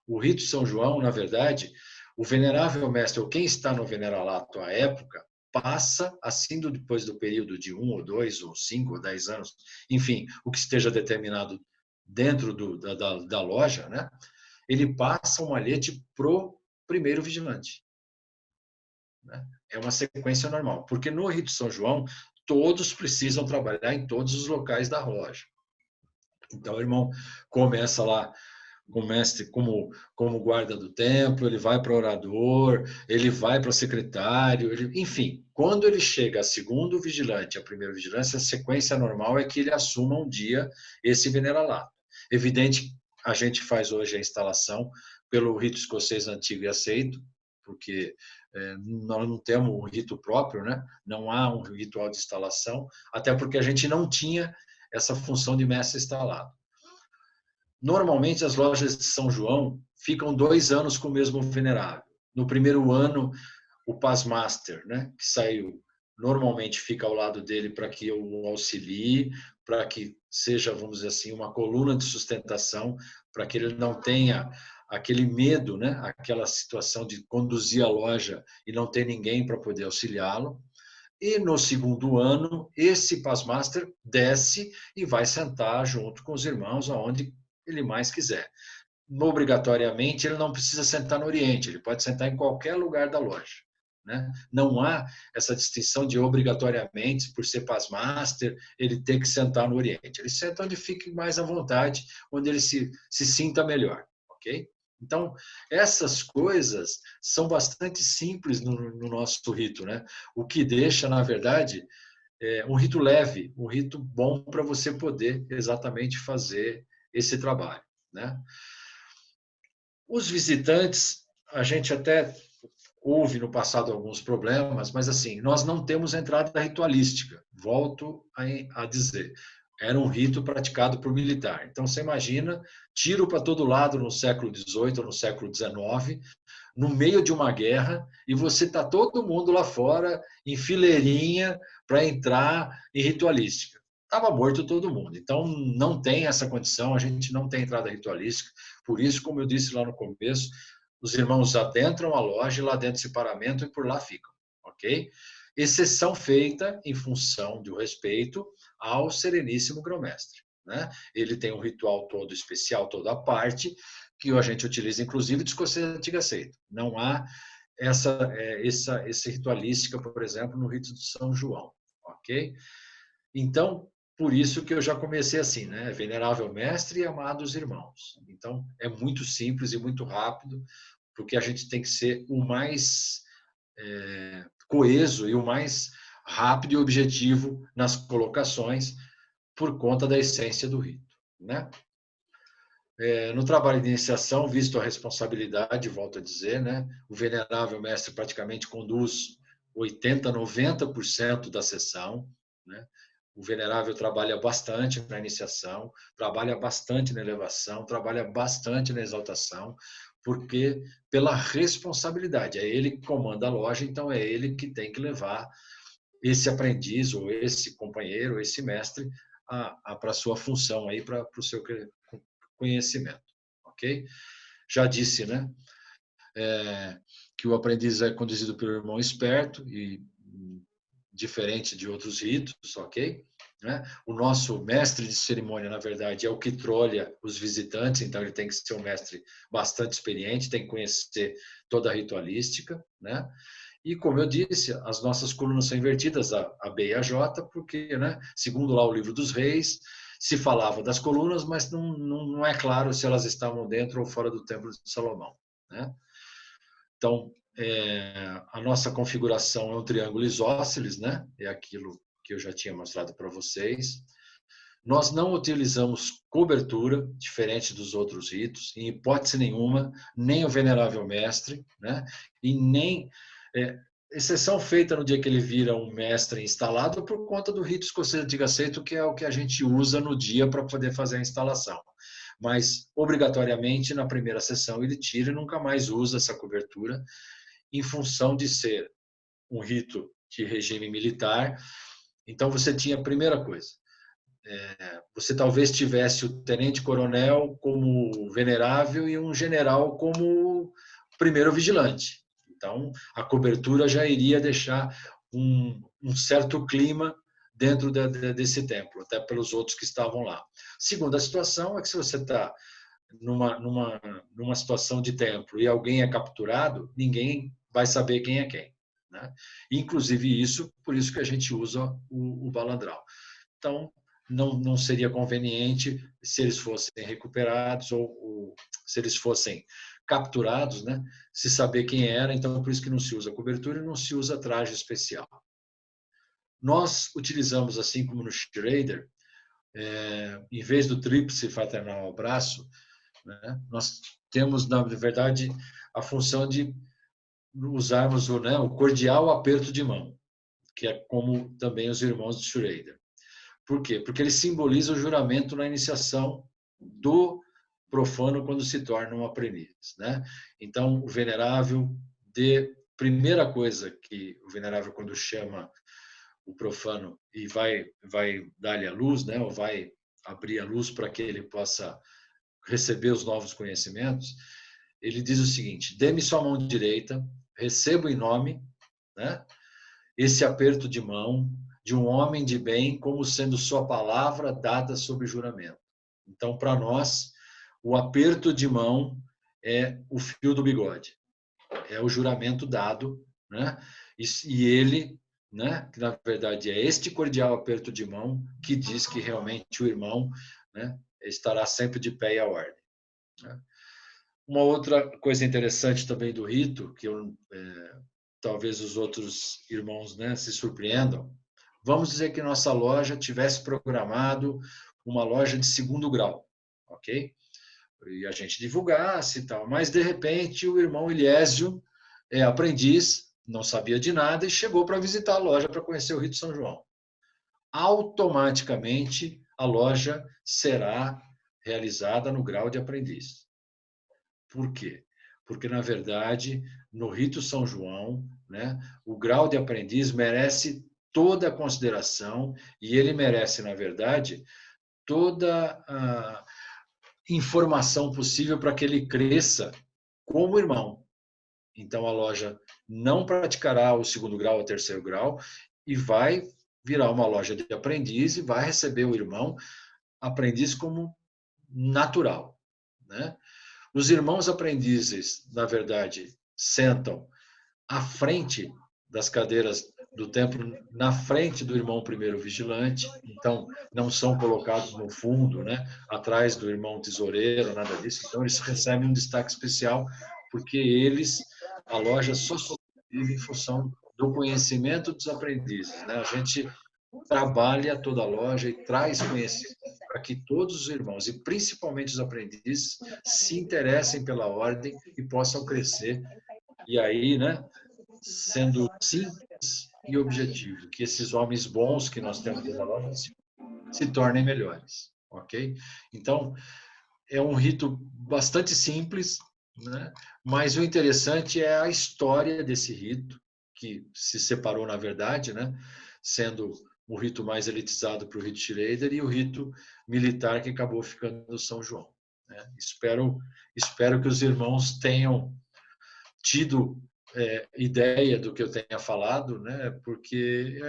O rito São João, na verdade, o venerável mestre, ou quem está no veneralato à época, passa, assim depois do período de 1 ou 2 ou 5 ou 10 anos, enfim, o que esteja determinado dentro da loja, né? Ele passa o malhete pro primeiro vigilante. Né? É uma sequência normal, porque no rito São João, todos precisam trabalhar em todos os locais da loja. Então, o irmão começa lá com o mestre como guarda do templo, ele vai para o orador, ele vai para o secretário, enfim, quando ele chega a segundo vigilante, a primeiro vigilante, a sequência normal é que ele assuma um dia esse veneralato. Evidente, a gente faz hoje a instalação pelo rito escocês antigo e aceito, porque nós não temos um rito próprio, né? Não há um ritual de instalação, até porque a gente não tinha essa função de mestre instalado. Normalmente, as lojas de São João ficam 2 anos com o mesmo venerável. No primeiro ano, o Pazmaster, né, que saiu, normalmente fica ao lado dele para que o auxilie, para que seja, vamos dizer assim, uma coluna de sustentação, para que ele não tenha aquele medo, né, aquela situação de conduzir a loja e não ter ninguém para poder auxiliá-lo. E no segundo ano, esse Pazmaster desce e vai sentar junto com os irmãos aonde ele mais quiser. Obrigatoriamente, ele não precisa sentar no Oriente, ele pode sentar em qualquer lugar da loja. Né? Não há essa distinção de obrigatoriamente, por ser Pazmaster, ele ter que sentar no Oriente. Ele senta onde fique mais à vontade, onde ele se sinta melhor. Ok? Então, essas coisas são bastante simples no nosso rito. Né? O que deixa, na verdade, um rito leve, um rito bom para você poder exatamente fazer esse trabalho. Né? Os visitantes, a gente até houve no passado alguns problemas, mas assim, nós não temos entrada ritualística, volto a dizer. Era um rito praticado por militar. Então, você imagina, tiro para todo lado no século XVIII ou no século XIX, no meio de uma guerra, e você está todo mundo lá fora, em fileirinha, para entrar em ritualística. Estava morto todo mundo. Então, não tem essa condição, a gente não tem entrada ritualística. Por isso, como eu disse lá no começo, os irmãos adentram a loja, lá dentro se paramentam e por lá ficam, ok? Exceção feita em função do respeito ao Sereníssimo Grão-Mestre. Né? Ele tem um ritual todo especial, toda a parte, que a gente utiliza, inclusive, de escocês antiga aceito. Não há essa ritualística, por exemplo, no rito de São João, ok? Então, por isso que eu já comecei assim, né? Venerável Mestre e amados irmãos. Então, é muito simples e muito rápido, porque a gente tem que ser o mais coeso e o mais rápido e objetivo nas colocações, por conta da essência do rito, né? No trabalho de iniciação, visto a responsabilidade, volto a dizer, né? O venerável mestre praticamente conduz 80%, 90% da sessão, né? O venerável trabalha bastante na iniciação, trabalha bastante na elevação, trabalha bastante na exaltação, porque pela responsabilidade, é ele que comanda a loja, então é ele que tem que levar esse aprendiz ou esse companheiro, esse mestre, para a sua função aí, para o seu conhecimento, ok? Já disse, né, que o aprendiz é conduzido pelo irmão esperto e diferente de outros ritos, ok? Né? O nosso mestre de cerimônia, na verdade, é o que trolha os visitantes, então ele tem que ser um mestre bastante experiente, tem que conhecer toda a ritualística, né? E, como eu disse, as nossas colunas são invertidas, a B e a J, porque, né, segundo lá o livro dos reis, se falava das colunas, mas não é claro se elas estavam dentro ou fora do templo de Salomão. Né? Então, a nossa configuração é um triângulo isósceles, né? É aquilo que eu já tinha mostrado para vocês. Nós não utilizamos cobertura, diferente dos outros ritos, em hipótese nenhuma, nem o venerável mestre, né? E nem exceção feita no dia que ele vira um mestre instalado por conta do rito escocês antigo aceito, que é o que a gente usa no dia para poder fazer a instalação. Mas, obrigatoriamente, na primeira sessão ele tira e nunca mais usa essa cobertura, em função de ser um rito de regime militar, Então você tinha a primeira coisa. Você talvez tivesse o tenente-coronel como venerável e um general como primeiro vigilante. Então, a cobertura já iria deixar um certo clima dentro desse templo, até pelos outros que estavam lá. Segunda situação é que se você está numa situação de templo e alguém é capturado, ninguém vai saber quem é quem. Né? Inclusive isso, por isso que a gente usa o balandral. Então, não seria conveniente se eles fossem recuperados ou se eles fossem capturados, né? Se saber quem era, então por isso que não se usa cobertura e não se usa traje especial. Nós utilizamos, assim como no Schrader, em vez do tríplice fraternal ao braço, né, nós temos, na verdade, a função de usarmos o cordial aperto de mão, que é como também os irmãos de Schrader. Por quê? Porque ele simboliza o juramento na iniciação do profano quando se torna um aprendiz, né? Então, o venerável, primeira coisa que o venerável, quando chama o profano e vai dar-lhe a luz, né? Ou vai abrir a luz para que ele possa receber os novos conhecimentos, ele diz o seguinte: dê-me sua mão direita, recebo em nome, né? Esse aperto de mão de um homem de bem, como sendo sua palavra dada sob juramento. Então, para nós, o aperto de mão é o fio do bigode, é o juramento dado, né? E ele, né? Que na verdade é este cordial aperto de mão que diz que realmente o irmão, né? Estará sempre de pé e à ordem. Né? Uma outra coisa interessante também do rito, que talvez os outros irmãos, né, se surpreendam. Vamos dizer que nossa loja tivesse programado uma loja de segundo grau, ok? E a gente divulgasse e tal, mas de repente o irmão Eliésio é aprendiz, não sabia de nada e chegou para visitar a loja para conhecer o Rito São João. Automaticamente a loja será realizada no grau de aprendiz. Por quê? Porque, na verdade, no Rito São João, né, o grau de aprendiz merece toda a consideração e ele merece, na verdade, toda a informação possível para que ele cresça como irmão. Então, a loja não praticará o segundo grau ou terceiro grau e vai virar uma loja de aprendiz e vai receber o irmão aprendiz como natural, né? Os irmãos aprendizes, na verdade, sentam à frente das cadeiras do templo, na frente do irmão primeiro vigilante, então não são colocados no fundo, né, atrás do irmão tesoureiro, nada disso. Então eles recebem um destaque especial porque a loja só sobrevive em função do conhecimento dos aprendizes, né? A gente trabalha toda a loja e traz conhecimento para que todos os irmãos, e principalmente os aprendizes, se interessem pela ordem e possam crescer. E aí, né, sendo simples e objetivo, que esses homens bons que nós temos dentro da loja se tornem melhores, ok? Então, é um rito bastante simples, né? Mas o interessante é a história desse rito, que se separou, na verdade, né? Sendo o rito mais elitizado para o rito Schrader e o rito militar que acabou ficando no São João. Né? Espero que os irmãos tenham tido ideia do que eu tenha falado, né? Porque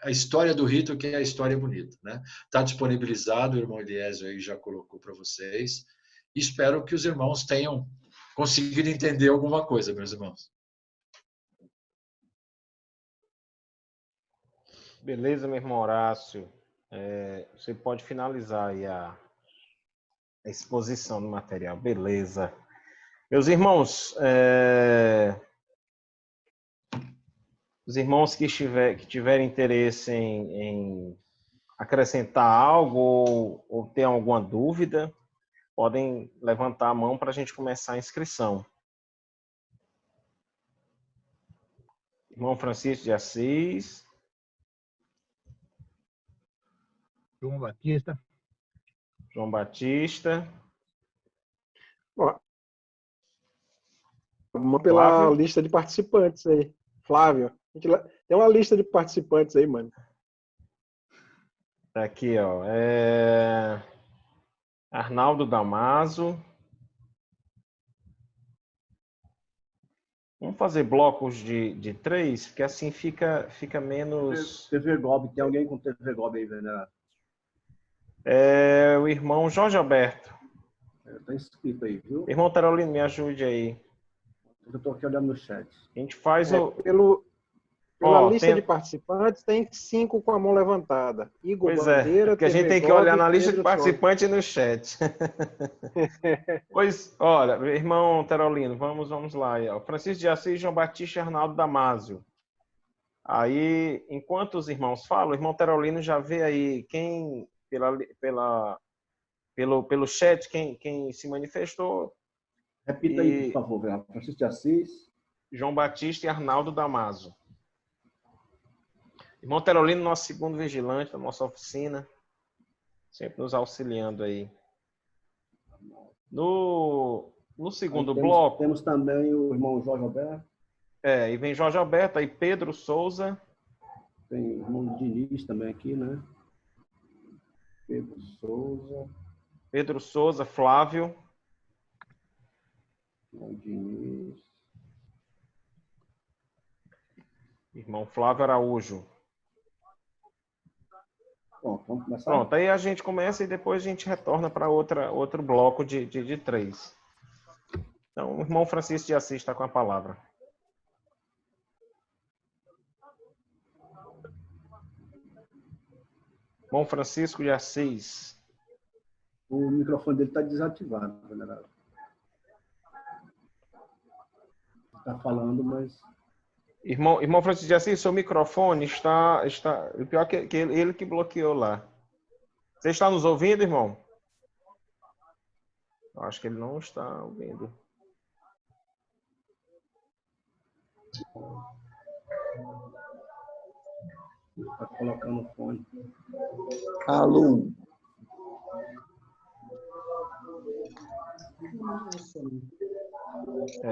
a história do rito que é a história bonita, né? Está disponibilizado, o irmão Eliésio aí já colocou para vocês. Espero que os irmãos tenham conseguido entender alguma coisa, meus irmãos. Beleza, meu irmão Horácio. Você pode finalizar aí a exposição do material. Beleza. Meus irmãos, os irmãos que tiverem interesse em acrescentar algo ou ter alguma dúvida, podem levantar a mão para a gente começar a inscrição. Irmão Francisco de Assis. João Batista. João Batista. Ó, vamos pela Flávio. lista de participantes aí. Flávio. Tem uma lista de participantes aí, mano. Tá aqui, ó. Arnaldo Damaso. Vamos fazer blocos de 3, porque assim fica menos... TV Gob, tem alguém com TV Gob aí, venerado? O irmão Jorge Alberto. Tá inscrito aí, viu? Irmão Tarolino, me ajude aí. Eu tô aqui olhando no chat. A gente faz Pela Ó, lista de participantes, tem 5 com a mão levantada. Igor Pois Bandeira, porque a gente TV tem que Gob, olhar na lista de Pedro participantes e no chat. Pois, olha, irmão Tarolino, vamos lá. Aí, ó. Francisco de Assis, João Batista e Arnaldo Damásio. Aí, enquanto os irmãos falam, o irmão Tarolino já vê aí quem, pelo chat, quem se manifestou. Repita aí, por favor, venerado. Francisco de Assis. João Batista e Arnaldo Damaso. Irmão Tarolino, nosso segundo vigilante da nossa oficina, sempre nos auxiliando aí. No segundo bloco... Temos também o irmão Jorge Alberto. E vem Jorge Alberto, aí Pedro Souza. Tem o irmão Diniz também aqui, né? Pedro Souza. Flávio. Irmão Diniz. Irmão Flávio Araújo. Pronto, vamos começar? Pronto, aí a gente começa e depois a gente retorna para outro bloco de 3. Então, o irmão Francisco de Assis está com a palavra. Irmão Francisco de Assis. O microfone dele está desativado, venerado. Está falando, mas... Irmão Francisco de Assis, seu microfone está... O pior é que ele que bloqueou lá. Você está nos ouvindo, irmão? Eu acho que ele não está ouvindo. Está colocando o fone. Alô.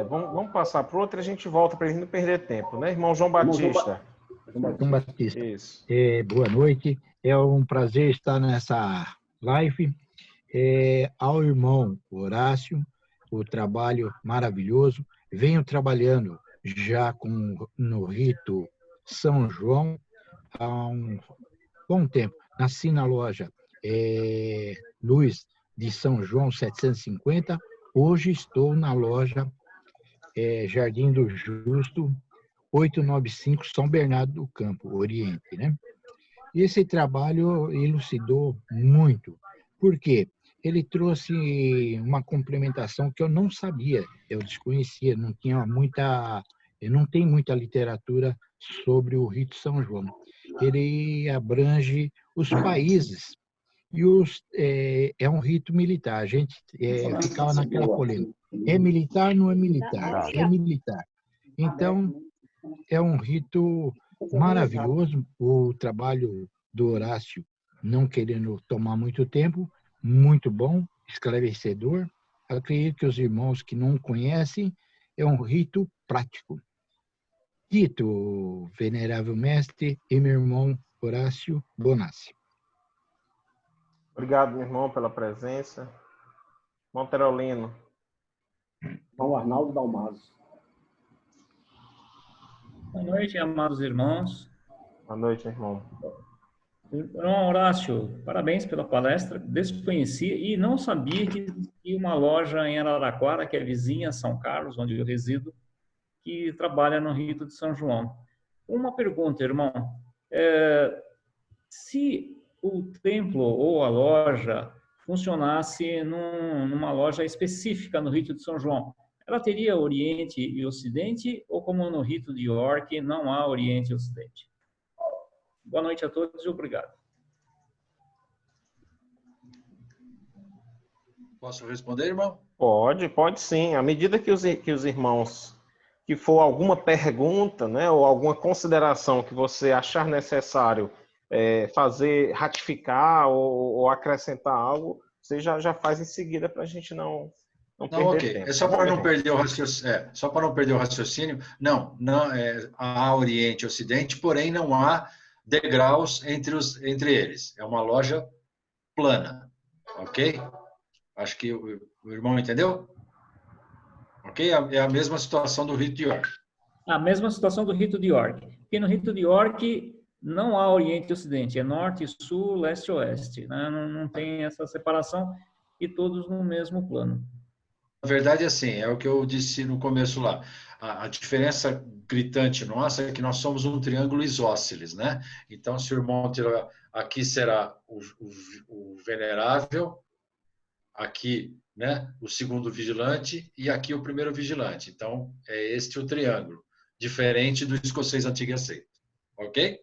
Vamos passar para o outro e a gente volta para ele não perder tempo, né, irmão João Batista? João Batista. Isso. Boa noite. É um prazer estar nessa live. Ao irmão Horácio, o trabalho maravilhoso. Venho trabalhando já no rito São João há um bom tempo. Nasci na loja Luz de São João 750. Hoje estou na loja Jardim do Justo 895, São Bernardo do Campo, Oriente, né? E esse trabalho elucidou muito. Por quê? Ele trouxe uma complementação que eu não sabia, eu desconhecia, não tem muita literatura sobre o rito São João. Ele abrange os países e é um rito militar. A gente ficava naquela polêmica. É militar, não é militar? É militar. Então, é um rito maravilhoso. O trabalho do Horácio, não querendo tomar muito tempo, muito bom, esclarecedor. Acredito que os irmãos que não conhecem, é um rito prático. Dito, venerável mestre e meu irmão Horácio Bonassi. Obrigado, meu irmão, pela presença. Monterolino. Irmão Arnaldo Dalmaso. Boa noite, amados irmãos. Boa noite, irmão. Irmão Horácio, parabéns pela palestra. Desconhecia e não sabia que tinha uma loja em Araraquara, que é vizinha a São Carlos, onde eu resido, que trabalha no rito de São João. Uma pergunta, irmão. Se o templo ou a loja funcionasse numa loja específica no rito de São João, ela teria Oriente e Ocidente, ou como no rito de York, não há Oriente e Ocidente? Boa noite a todos e obrigado. Posso responder, irmão? Pode sim. À medida que os irmãos, que for alguma pergunta, né, ou alguma consideração que você achar necessário fazer, ratificar ou acrescentar algo, você já faz em seguida para a gente não perder tempo. É só para não perder o raciocínio. Não há Oriente e Ocidente, porém não há degraus entre eles. É uma loja plana, ok? Acho que o irmão entendeu? Ok? É a mesma situação do rito de York. A mesma situação do rito de York. Porque no rito de York não há Oriente e Ocidente, é Norte e Sul, Leste e Oeste. Né? Não tem essa separação e todos no mesmo plano. Na verdade, assim, é o que eu disse no começo lá. A diferença gritante nossa é que nós somos um triângulo isósceles, né? Então, se o irmão tirar, aqui será o venerável, aqui, né, o segundo vigilante e aqui o primeiro vigilante. Então, é este o triângulo, diferente do escocês antigo e aceito. Ok?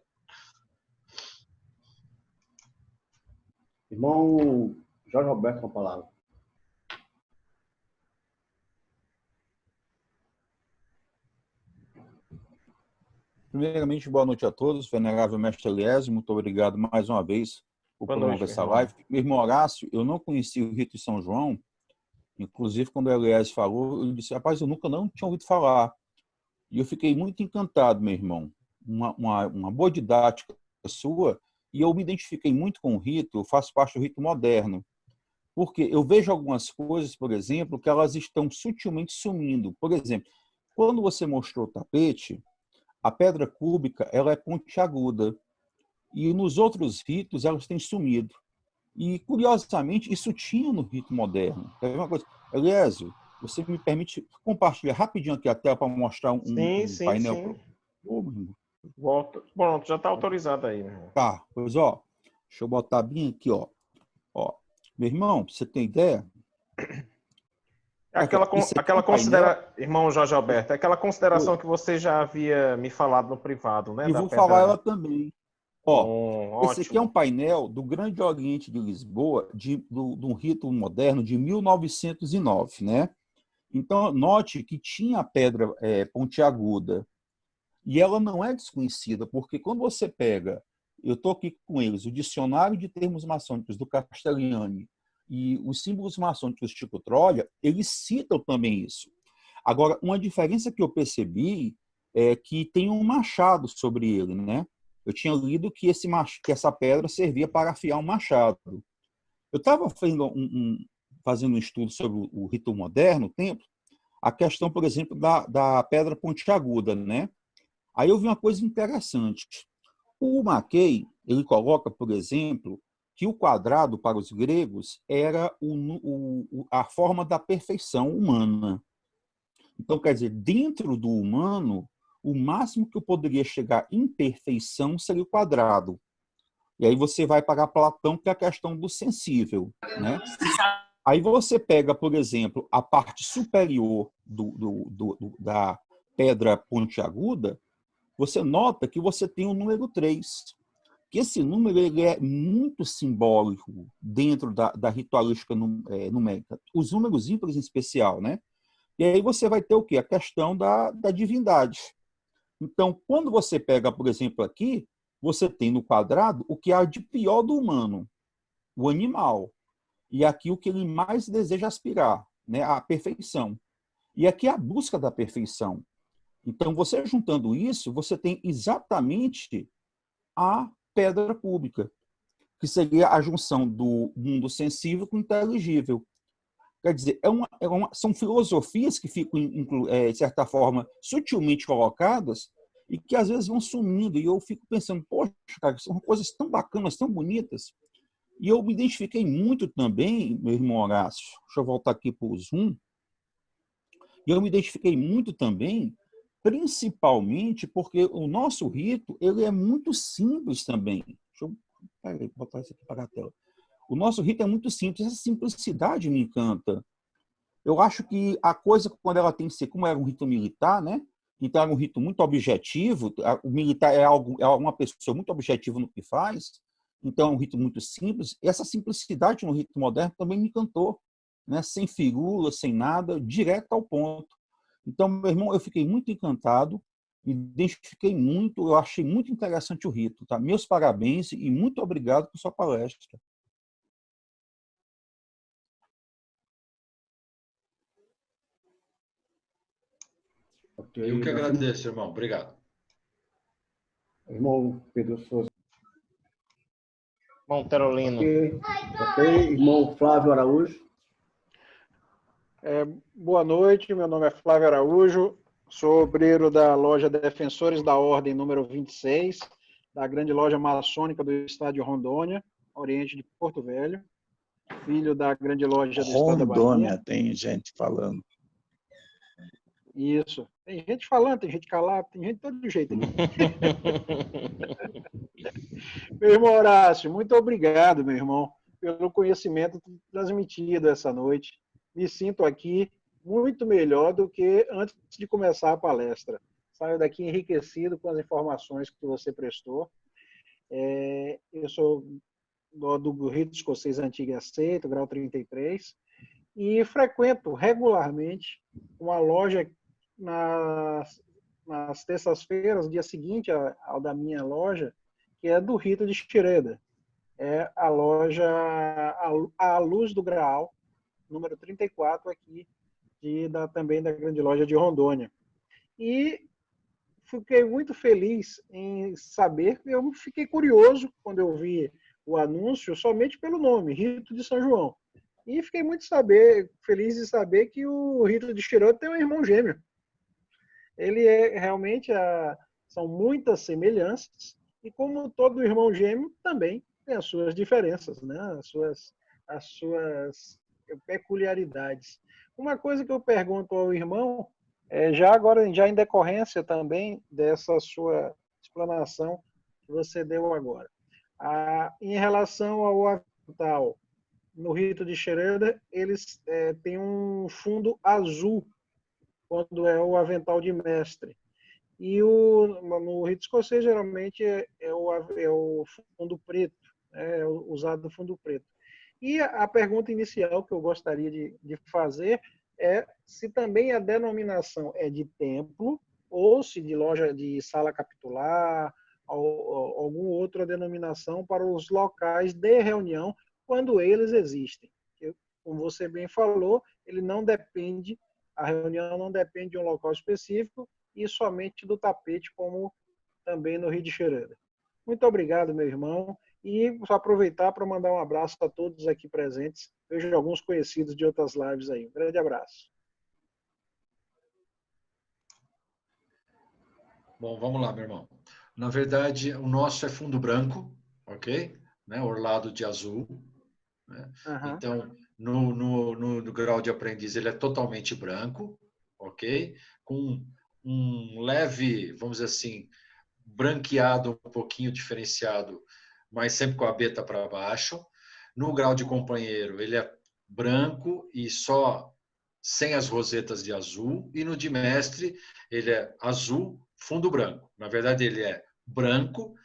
Irmão Jorge Roberto com a palavra. Primeiramente, boa noite a todos. Venerável Mestre Eliésio, muito obrigado mais uma vez por promover essa live. Meu irmão Horácio, eu não conhecia o rito de São João, inclusive quando o Eliésio falou, eu disse, rapaz, eu nunca não tinha ouvido falar. E eu fiquei muito encantado, meu irmão. Uma boa didática sua, e eu me identifiquei muito com o rito, eu faço parte do rito moderno, porque eu vejo algumas coisas, por exemplo, que elas estão sutilmente sumindo. Por exemplo, quando você mostrou o tapete, a pedra cúbica ela é pontiaguda. E nos outros ritos elas têm sumido. E, curiosamente, isso tinha no rito moderno. Quer ver uma coisa? Eliésio, você me permite compartilhar rapidinho aqui a tela para mostrar um painel? Sim. Ô, meu irmão. Pronto, já está autorizado aí, meu irmão. Tá, pois ó, deixa eu botar bem aqui, ó. Meu irmão, pra você ter ideia. Irmão Jorge Alberto, aquela consideração que você já havia me falado no privado, né? E da vou pedra... falar ela também. Esse aqui é um ótimo. painel do Grande Oriente de Lisboa, de um rito moderno de 1909, né? Então, note que tinha a pedra pontiaguda. E ela não é desconhecida, porque quando você pega, eu estou aqui com eles, o Dicionário de Termos Maçônicos do Castellani e os símbolos maçônicos do Chico Trolha, eles citam também isso. Agora, uma diferença que eu percebi é que tem um machado sobre ele, né? Eu tinha lido que essa pedra servia para afiar um machado. Eu estava fazendo um estudo sobre o rito moderno, o templo, a questão, por exemplo, da pedra pontiaguda, né? Aí eu vi uma coisa interessante. O Mackay, ele coloca, por exemplo, que o quadrado para os gregos era a forma da perfeição humana. Então, quer dizer, dentro do humano, o máximo que eu poderia chegar em perfeição seria o quadrado. E aí você vai para Platão, que é a questão do sensível, né? Aí você pega, por exemplo, a parte superior da pedra pontiaguda, você nota que você tem o número 3. Que esse número ele é muito simbólico dentro da ritualística numérica. Os números ímpares em especial, né? E aí você vai ter o quê? A questão da divindade. Então, quando você pega, por exemplo, aqui, você tem no quadrado o que há de pior do humano, o animal. E aqui o que ele mais deseja aspirar, né? A perfeição. E aqui a busca da perfeição. Então, você juntando isso, você tem exatamente a pedra cúbica, que seria a junção do mundo sensível com o inteligível. Quer dizer, são filosofias que ficam, de certa forma, sutilmente colocadas e que às vezes vão sumindo. E eu fico pensando, poxa, cara, são coisas tão bacanas, tão bonitas. E eu me identifiquei muito também, meu irmão Horácio, deixa eu voltar aqui para o Zoom, e eu me identifiquei muito também, principalmente porque o nosso rito ele é muito simples também. Deixa eu botar isso aqui para a tela. O nosso rito é muito simples, essa simplicidade me encanta. Eu acho que a coisa, quando ela tem que ser, como era um rito militar, né? Então era um rito muito objetivo, o militar é uma pessoa muito objetiva no que faz, então é um rito muito simples. Essa simplicidade no rito moderno também me encantou, né? Sem firula, sem nada, direto ao ponto. Então, meu irmão, eu fiquei muito encantado, me identifiquei muito, eu achei muito interessante o rito. Tá? Meus parabéns e muito obrigado por sua palestra. Eu que agradeço, irmão. Obrigado. Irmão Pedro Souza. Monterolino. Ok, irmão Flávio Araújo. Boa noite, meu nome é Flávio Araújo, sou obreiro da loja Defensores da Ordem número 26, da grande loja maçônica do estado de Rondônia, oriente de Porto Velho, filho da grande loja do estado da Bahia. Rondônia, tem gente falando. Isso. Tem gente falando, tem gente calada, tem gente de todo jeito aqui. Meu irmão Horácio, muito obrigado, meu irmão, pelo conhecimento transmitido essa noite. Me sinto aqui muito melhor do que antes de começar a palestra. Saio daqui enriquecido com as informações que você prestou. Eu sou do Rito Escocês Antigo e Aceito, grau 33, e frequento regularmente uma loja nas terças-feiras, dia seguinte ao da minha loja, que é do Rito de Xereda. É a loja A Luz do Graal, número 34, aqui, também da grande loja de Rondônia. E fiquei muito feliz em saber, eu fiquei curioso quando eu vi o anúncio somente pelo nome, Rito de São João. E fiquei muito feliz de saber que o Rito de Xereda tem um irmão gêmeo. Ele realmente, são muitas semelhanças, e como todo irmão gêmeo, também tem as suas diferenças, né? as suas peculiaridades. Uma coisa que eu pergunto ao irmão, já em decorrência também dessa sua explanação que você deu agora. Em relação ao avental, no Rito de Xereda, eles têm um fundo azul, quando é o avental de mestre. E no Rito Escocês, geralmente, é o fundo preto, é usado o fundo preto. E a pergunta inicial que eu gostaria de fazer é se também a denominação é de templo ou se de loja de sala capitular, ou alguma outra denominação para os locais de reunião, quando eles existem. Como você bem falou, a reunião não depende de um local específico e somente do tapete, como também no Rio de Xereda. Muito obrigado, meu irmão. E vou aproveitar para mandar um abraço a todos aqui presentes. Vejo alguns conhecidos de outras lives aí. Um grande abraço. Bom, vamos lá, meu irmão. Na verdade, o nosso é fundo branco, ok? Né? Orlado de azul. Né? Uhum. Então, no grau de aprendiz, ele é totalmente branco, ok? Com um leve, vamos dizer assim, branqueado, um pouquinho diferenciado, mas sempre com a beta para baixo. No grau de companheiro, ele é branco e só sem as rosetas de azul. E no de mestre, ele é azul, fundo branco. Na verdade, ele é branco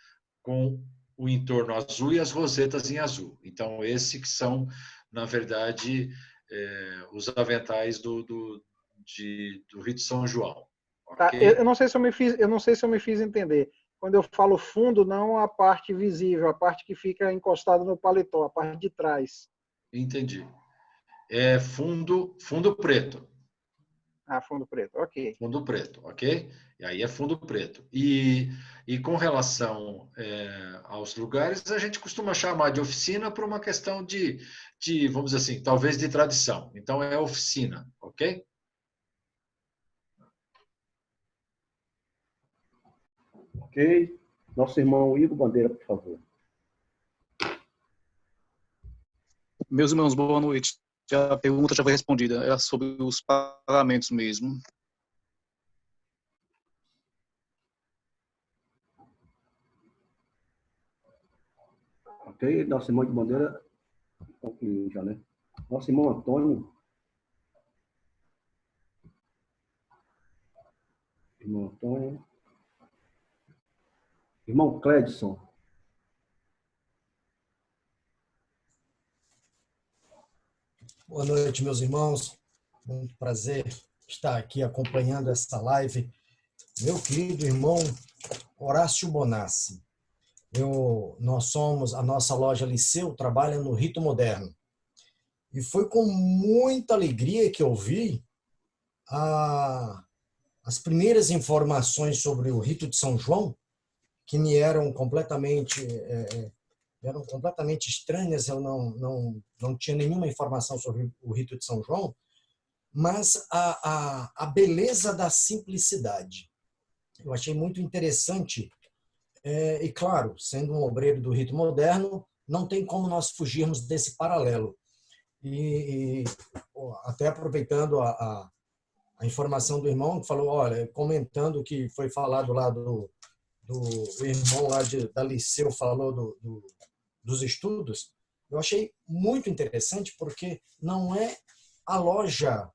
com o entorno azul e as rosetas em azul. Então, esses que são, na verdade, os aventais do Rito São João. Tá, Okay? eu não sei se eu me fiz entender. Quando eu falo fundo, não a parte visível, a parte que fica encostada no paletó, a parte de trás. Entendi. É fundo preto. Fundo preto, ok. Fundo preto, ok? E aí é fundo preto. E com relação aos lugares, a gente costuma chamar de oficina por uma questão de, vamos dizer assim, talvez de tradição. Então é oficina, ok? Ok. Nosso irmão Igor Bandeira, por favor. Meus irmãos, boa noite. A pergunta já foi respondida, era sobre os pagamentos mesmo. Ok, nosso irmão de Bandeira, concluiu já, né? Nosso irmão Antônio. Irmão Antônio. Irmão Cledson. Boa noite, meus irmãos. Muito prazer estar aqui acompanhando essa live. Meu querido irmão Horácio Bonassi. A nossa loja Liceu trabalha no Rito Moderno. E foi com muita alegria que eu vi as primeiras informações sobre o Rito de São João, que me eram completamente eram completamente estranhas, eu não tinha nenhuma informação sobre o rito de São João, mas a beleza da simplicidade. Eu achei muito interessante, e claro, sendo um obreiro do rito moderno, não tem como nós fugirmos desse paralelo. E até aproveitando a informação do irmão, que falou, olha, comentando que foi falado lá do irmão lá da Liceu, falou dos estudos, eu achei muito interessante, porque não é a loja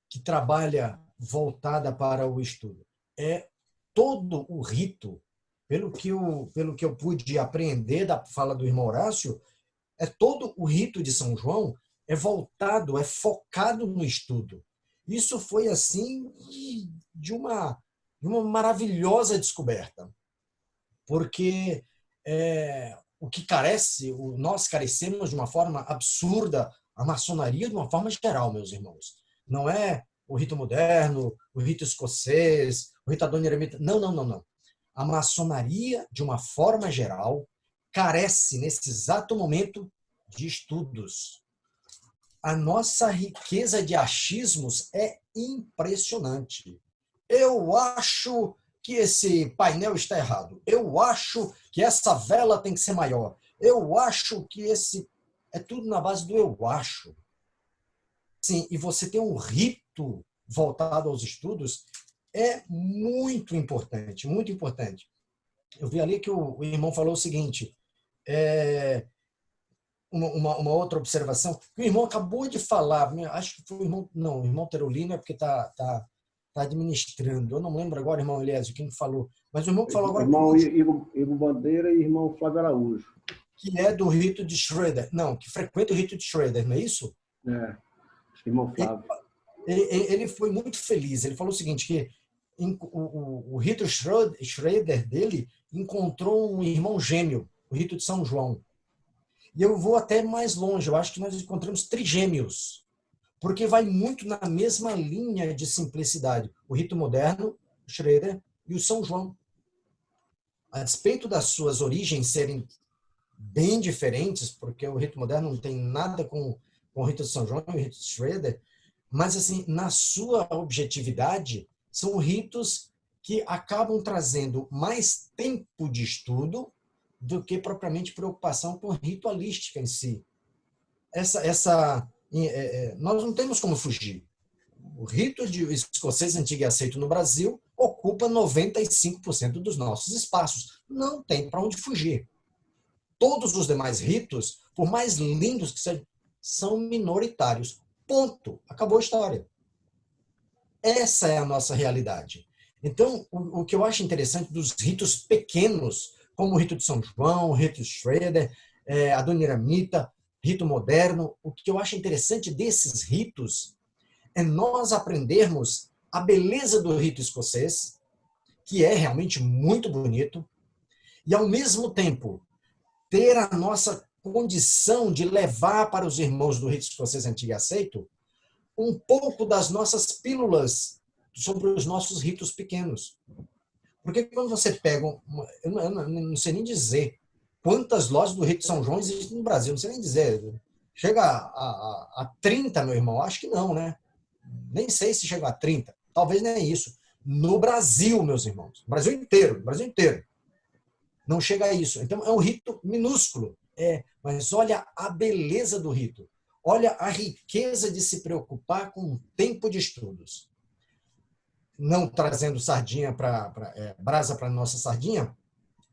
que trabalha voltada para o estudo, é todo o rito, pelo que eu pude apreender da fala do irmão Horácio, é todo o rito de São João é voltado, é focado no estudo. Isso foi assim de uma maravilhosa descoberta, porque o que carece, nós carecemos de uma forma absurda, a maçonaria de uma forma geral, meus irmãos. Não é o rito moderno, o rito escocês, o rito Adônia Eremita. Não. A maçonaria, de uma forma geral, carece, nesse exato momento, de estudos. A nossa riqueza de achismos é impressionante. Eu acho que esse painel está errado. Eu acho que essa vela tem que ser maior. Eu acho que esse... É tudo na base do eu acho. Sim, e você tem um rito voltado aos estudos, é muito importante, muito importante. Eu vi ali que o irmão falou o seguinte, uma outra observação, que o irmão acabou de falar, acho que foi o irmão, não, o irmão Terolino é porque está administrando, eu não lembro agora, irmão Eliésio, quem falou, mas o irmão que falou agora... Irmão Igor Bandeira e irmão Flávio Araújo. Que é do rito de Schroeder, não, que frequenta o rito de Schroeder, não é isso? Irmão Flávio. Ele foi muito feliz, ele falou o seguinte, que o rito Schroeder dele encontrou um irmão gêmeo, o rito de São João. E eu vou até mais longe, eu acho que nós encontramos trigêmeos, porque vai muito na mesma linha de simplicidade. O rito moderno, o Schroeder, e o São João. A despeito das suas origens serem bem diferentes, porque o rito moderno não tem nada com o rito de São João e o rito de Schroeder, mas assim, na sua objetividade, são ritos que acabam trazendo mais tempo de estudo do que propriamente preocupação com ritualística em si. Nós não temos como fugir. O rito de escocês antigo e aceito no Brasil ocupa 95% dos nossos espaços. Não tem para onde fugir. Todos os demais ritos, por mais lindos que sejam, são minoritários. Ponto. Acabou a história. Essa é a nossa realidade. Então, o que eu acho interessante dos ritos pequenos, como o rito de São João, o rito de Schroeder, Adônia Eremita, rito moderno, o que eu acho interessante desses ritos é nós aprendermos a beleza do rito escocês, que é realmente muito bonito, e ao mesmo tempo ter a nossa condição de levar para os irmãos do rito escocês antigo e aceito um pouco das nossas pílulas sobre os nossos ritos pequenos. Porque quando você pega, eu não sei nem dizer quantas lojas do rito de São João existem no Brasil, não sei nem dizer. Chega a 30, meu irmão? Acho que não, né? Nem sei se chega a 30. Talvez nem isso. No Brasil, meus irmãos. No Brasil inteiro. Não chega a isso. Então, é um rito minúsculo. Mas olha a beleza do rito. Olha a riqueza de se preocupar com o tempo de estudos. Não trazendo brasa para a nossa sardinha,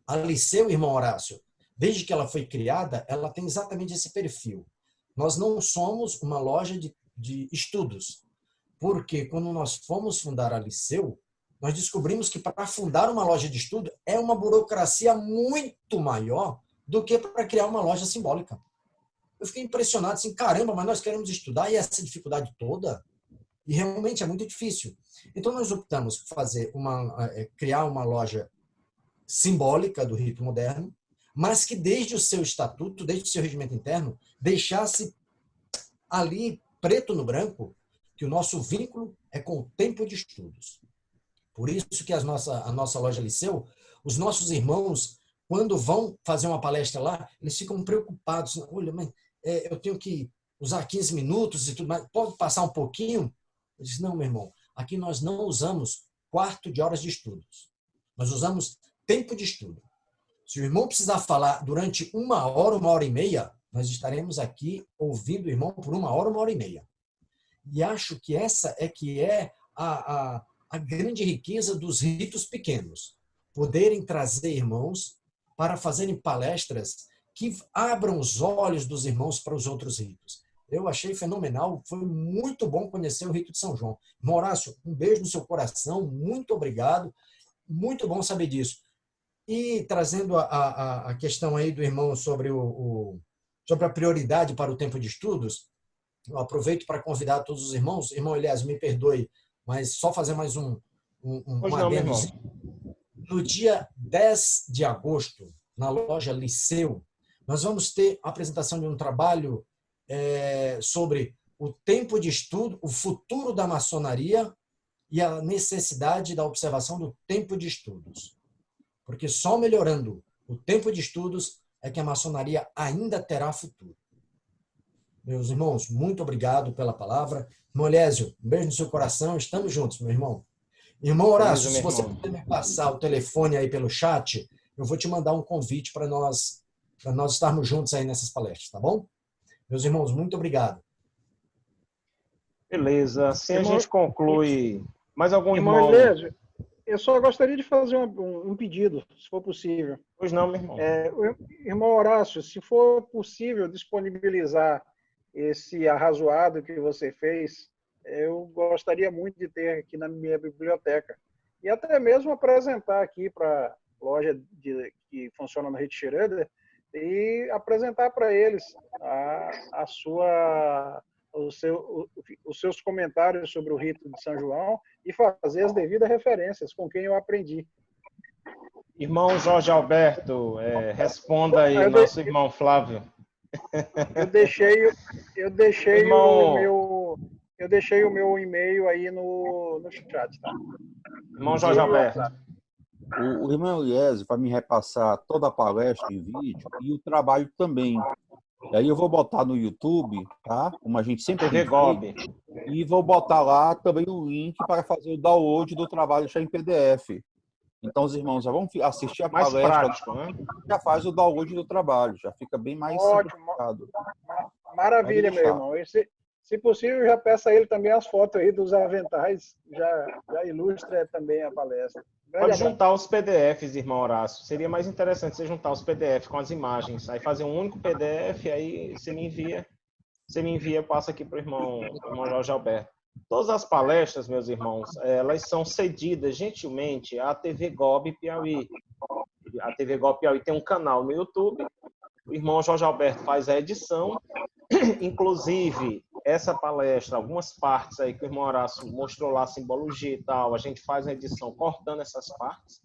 a Liceu, irmão Horácio, desde que ela foi criada, ela tem exatamente esse perfil. Nós não somos uma loja de estudos, porque quando nós fomos fundar a Liceu, nós descobrimos que para fundar uma loja de estudo é uma burocracia muito maior do que para criar uma loja simbólica. Eu fiquei impressionado, assim, caramba, mas nós queremos estudar e essa dificuldade toda? E realmente é muito difícil. Então nós optamos por criar uma loja simbólica do rito moderno, mas que desde o seu estatuto, desde o seu regimento interno, deixasse ali, preto no branco, que o nosso vínculo é com o tempo de estudos. Por isso que a nossa loja Liceu, os nossos irmãos, quando vão fazer uma palestra lá, eles ficam preocupados. Olha, mas eu tenho que usar 15 minutos e tudo mais. Pode passar um pouquinho? Eu disse, não, meu irmão, aqui nós não usamos quarto de horas de estudos. Nós usamos tempo de estudo. Se o irmão precisar falar durante 1 hora e meia, nós estaremos aqui ouvindo o irmão por 1 hora e meia. E acho que essa é a grande riqueza dos ritos pequenos. Poderem trazer irmãos para fazerem palestras que abram os olhos dos irmãos para os outros ritos. Eu achei fenomenal, foi muito bom conhecer o rito de São João. Irmão Horácio, um beijo no seu coração, muito obrigado, muito bom saber disso. E trazendo a questão aí do irmão sobre sobre a prioridade para o tempo de estudos, eu aproveito para convidar todos os irmãos. Irmão Elias, me perdoe, mas só fazer mais um adendo. No dia 10 de agosto, na loja Liceu, nós vamos ter a apresentação de um trabalho sobre o tempo de estudo, o futuro da maçonaria e a necessidade da observação do tempo de estudos. Porque só melhorando o tempo de estudos é que a maçonaria ainda terá futuro. Meus irmãos, muito obrigado pela palavra. Irmão Elésio, um beijo no seu coração. Estamos juntos, meu irmão. Irmão Horácio, se você puder me passar o telefone aí pelo chat, eu vou te mandar um convite para nós estarmos juntos aí nessas palestras, tá bom? Meus irmãos, muito obrigado. Beleza. Assim a gente conclui. Mais algum irmão? Irmão Elésio, eu só gostaria de fazer um pedido, se for possível. Pois não, meu irmão. Irmão Horácio, se for possível disponibilizar esse arrazoado que você fez, eu gostaria muito de ter aqui na minha biblioteca. E até mesmo apresentar aqui para a loja que funciona no Rito Schroeder e apresentar para eles os seus comentários sobre o rito de São João e fazer as devidas referências com quem eu aprendi. Irmão Jorge Alberto, responda aí, nosso irmão Flávio. Eu deixei o meu e-mail aí no chat, tá? Irmão Jorge Alberto. O irmão Eliésio vai me repassar toda a palestra em vídeo e o trabalho também. E aí eu vou botar no YouTube, tá? Como a gente sempre TV Gob. E vou botar lá também o link para fazer o download do trabalho já em PDF. Então os irmãos já vão assistir a mais palestra, prático, né? Já faz o download do trabalho, já fica bem mais simplificado. Maravilha, meu irmão. E se possível, já peça a ele também as fotos aí dos aventais, já ilustra também a palestra. Pode juntar os PDFs, irmão Horácio. Seria mais interessante você juntar os PDFs com as imagens. Aí fazer um único PDF, aí você me envia, eu passo aqui para o irmão Jorge Alberto. Todas as palestras, meus irmãos, elas são cedidas gentilmente à TV Gob Piauí. A TV Gob Piauí tem um canal no YouTube. O irmão Jorge Alberto faz a edição. Inclusive, essa palestra, algumas partes aí que o irmão Horácio mostrou lá, simbologia e tal, a gente faz a edição cortando essas partes.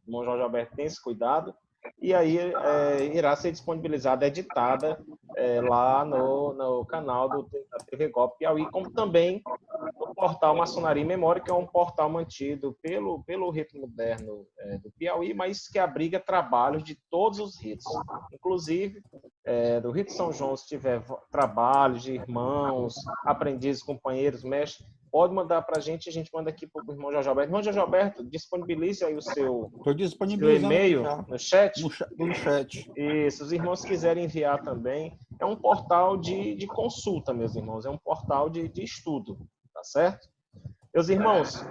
O irmão Jorge Alberto tem esse cuidado. E aí irá ser disponibilizada, editada lá no canal da TV Gob Piauí, como também no portal Maçonaria e Memória, que é um portal mantido pelo rito moderno do Piauí, mas que abriga trabalhos de todos os ritos. Inclusive, do rito São João, se tiver trabalhos de irmãos, aprendizes, companheiros, mestres, pode mandar para a gente manda aqui para o irmão Jorge Alberto. Irmão Jorge Alberto, disponibilize aí o seu e-mail no chat. No chat. Isso, os irmãos quiserem enviar também. É um portal de consulta, meus irmãos. É um portal de estudo, tá certo? Meus irmãos,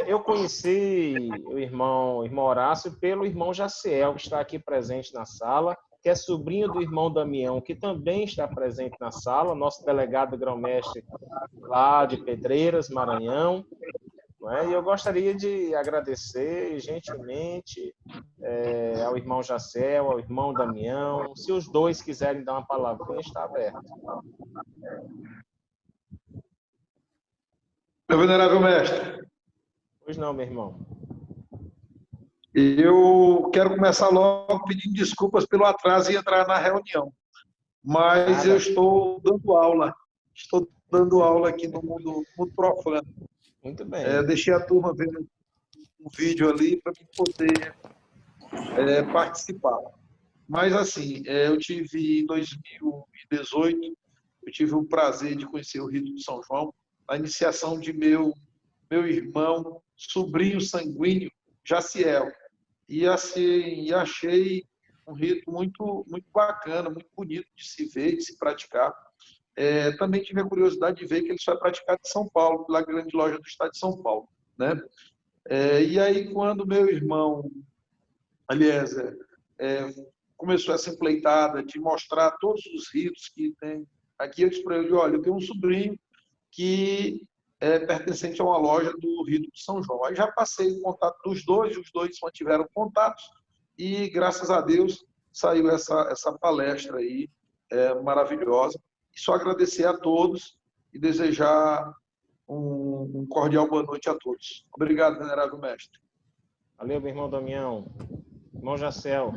eu conheci o irmão Horácio pelo irmão Jaciel, que está aqui presente na sala, que é sobrinho do irmão Damião, que também está presente na sala, nosso delegado grão-mestre lá de Pedreiras, Maranhão. E eu gostaria de agradecer gentilmente ao irmão Jaciel, ao irmão Damião. Se os dois quiserem dar uma palavrinha, está aberto. Meu venerável mestre. Pois não, meu irmão. Eu quero começar logo pedindo desculpas pelo atraso e entrar na reunião. Mas eu estou dando aula. Estou dando aula aqui no mundo profano. Muito bem. Deixei a turma ver um vídeo ali para poder participar. Mas, assim, eu tive em 2018, eu tive o prazer de conhecer o rito de São João, a iniciação de meu irmão, sobrinho sanguíneo, Jaciel. E, assim, achei um rito muito, muito bacana, muito bonito de se ver, de se praticar. Também tive a curiosidade de ver que ele só é praticado em São Paulo, pela grande loja do estado de São Paulo, né? E aí, quando meu irmão, Eliezer, começou essa empleitada de mostrar todos os ritos que tem aqui, eu disse para ele, olha, eu tenho um sobrinho que é pertencente a uma loja do rito de São João. Aí já passei o contato dos dois, os dois mantiveram contatos e, graças a Deus, saiu essa palestra aí, maravilhosa. E só agradecer a todos e desejar um cordial boa noite a todos. Obrigado, venerável mestre. Valeu, meu irmão Damião. Irmão Jacel.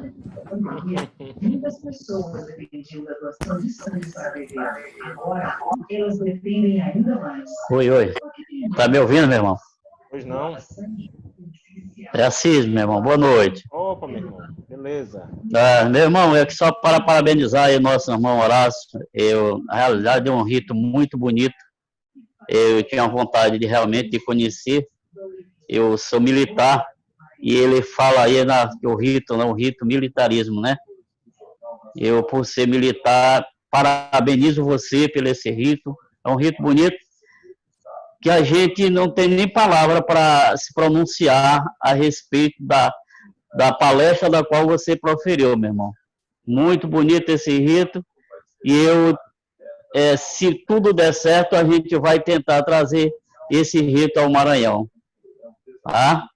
Muitas pessoas dependiam da doação de sangue para viver. Agora, elas dependem ainda mais. Oi. Tá me ouvindo, meu irmão? Pois não. É Assis, meu irmão. Boa noite. Opa, meu irmão. Beleza. Meu irmão, é que só para parabenizar aí nosso irmão Horácio. Na realidade, é um rito muito bonito. Eu tinha vontade de realmente conhecer. Eu sou militar e ele fala aí o rito, né, o rito militarismo, né? Eu, por ser militar, parabenizo você pelo esse rito. É um rito bonito que a gente não tem nem palavra para se pronunciar a respeito da palestra da qual você proferiu, meu irmão. Muito bonito esse rito e se tudo der certo, a gente vai tentar trazer esse rito ao Maranhão. Tá?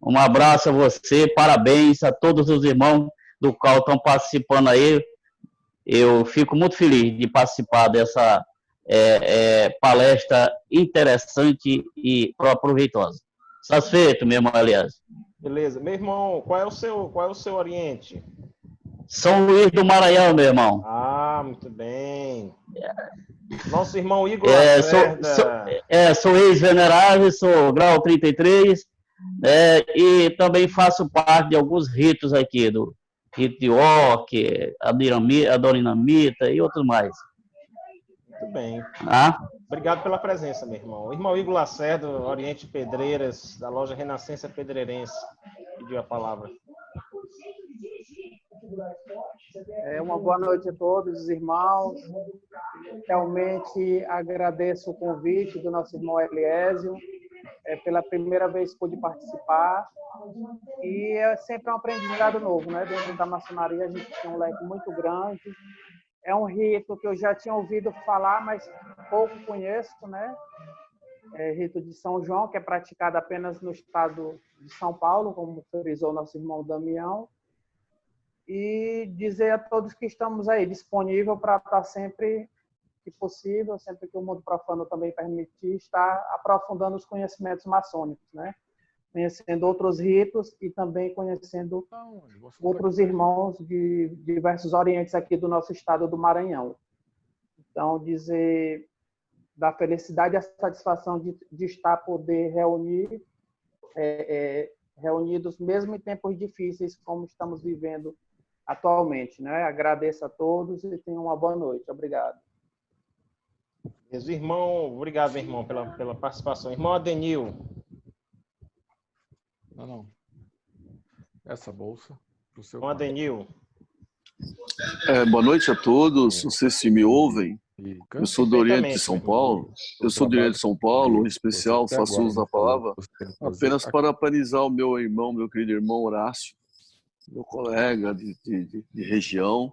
Um abraço a você, parabéns a todos os irmãos do qual estão participando aí. Eu fico muito feliz de participar dessa palestra interessante e proveitosa. Satisfeito, meu irmão, aliás. Beleza. Meu irmão, qual é o seu oriente? São Luís do Maranhão, meu irmão. Ah, muito bem. Nosso irmão Igor Lacerda. Sou ex-venerável, sou grau 33, e também faço parte de alguns ritos aqui, do rito de Oque, a Dorinamita e outros mais. Muito bem. Ah? Obrigado pela presença, meu irmão. O irmão Igor Lacerda, Oriente Pedreiras, da loja Renascença Pedreirense, pediu a palavra. Uma boa noite a todos os irmãos. Realmente agradeço o convite do nosso irmão Eliésio. Pela primeira vez pude participar. E é sempre um aprendizado novo, né? Dentro da maçonaria a gente tem um leque muito grande. É um rito que eu já tinha ouvido falar, mas pouco conheço, né? Rito de São João, que é praticado apenas no estado de São Paulo, como frisou nosso irmão Damião. E dizer a todos que estamos aí disponível para estar sempre que possível, sempre que o mundo profano também permitir, estar aprofundando os conhecimentos maçônicos, né? Conhecendo outros ritos e também conhecendo outros irmãos de diversos orientes aqui do nosso estado do Maranhão. Então, dizer da felicidade e a satisfação de estar poder reunidos mesmo em tempos difíceis como estamos vivendo atualmente, né? Agradeço a todos e tenham uma boa noite. Obrigado. Irmão, obrigado, meu irmão, pela participação. Irmão Adenil. Não. Essa bolsa. Irmão Adenil. Boa noite a todos. Não sei se me ouvem. Eu sou do Oriente de São Paulo. Em especial, faço uso da palavra apenas para parabenizar o meu irmão, meu querido irmão Horácio, meu colega de região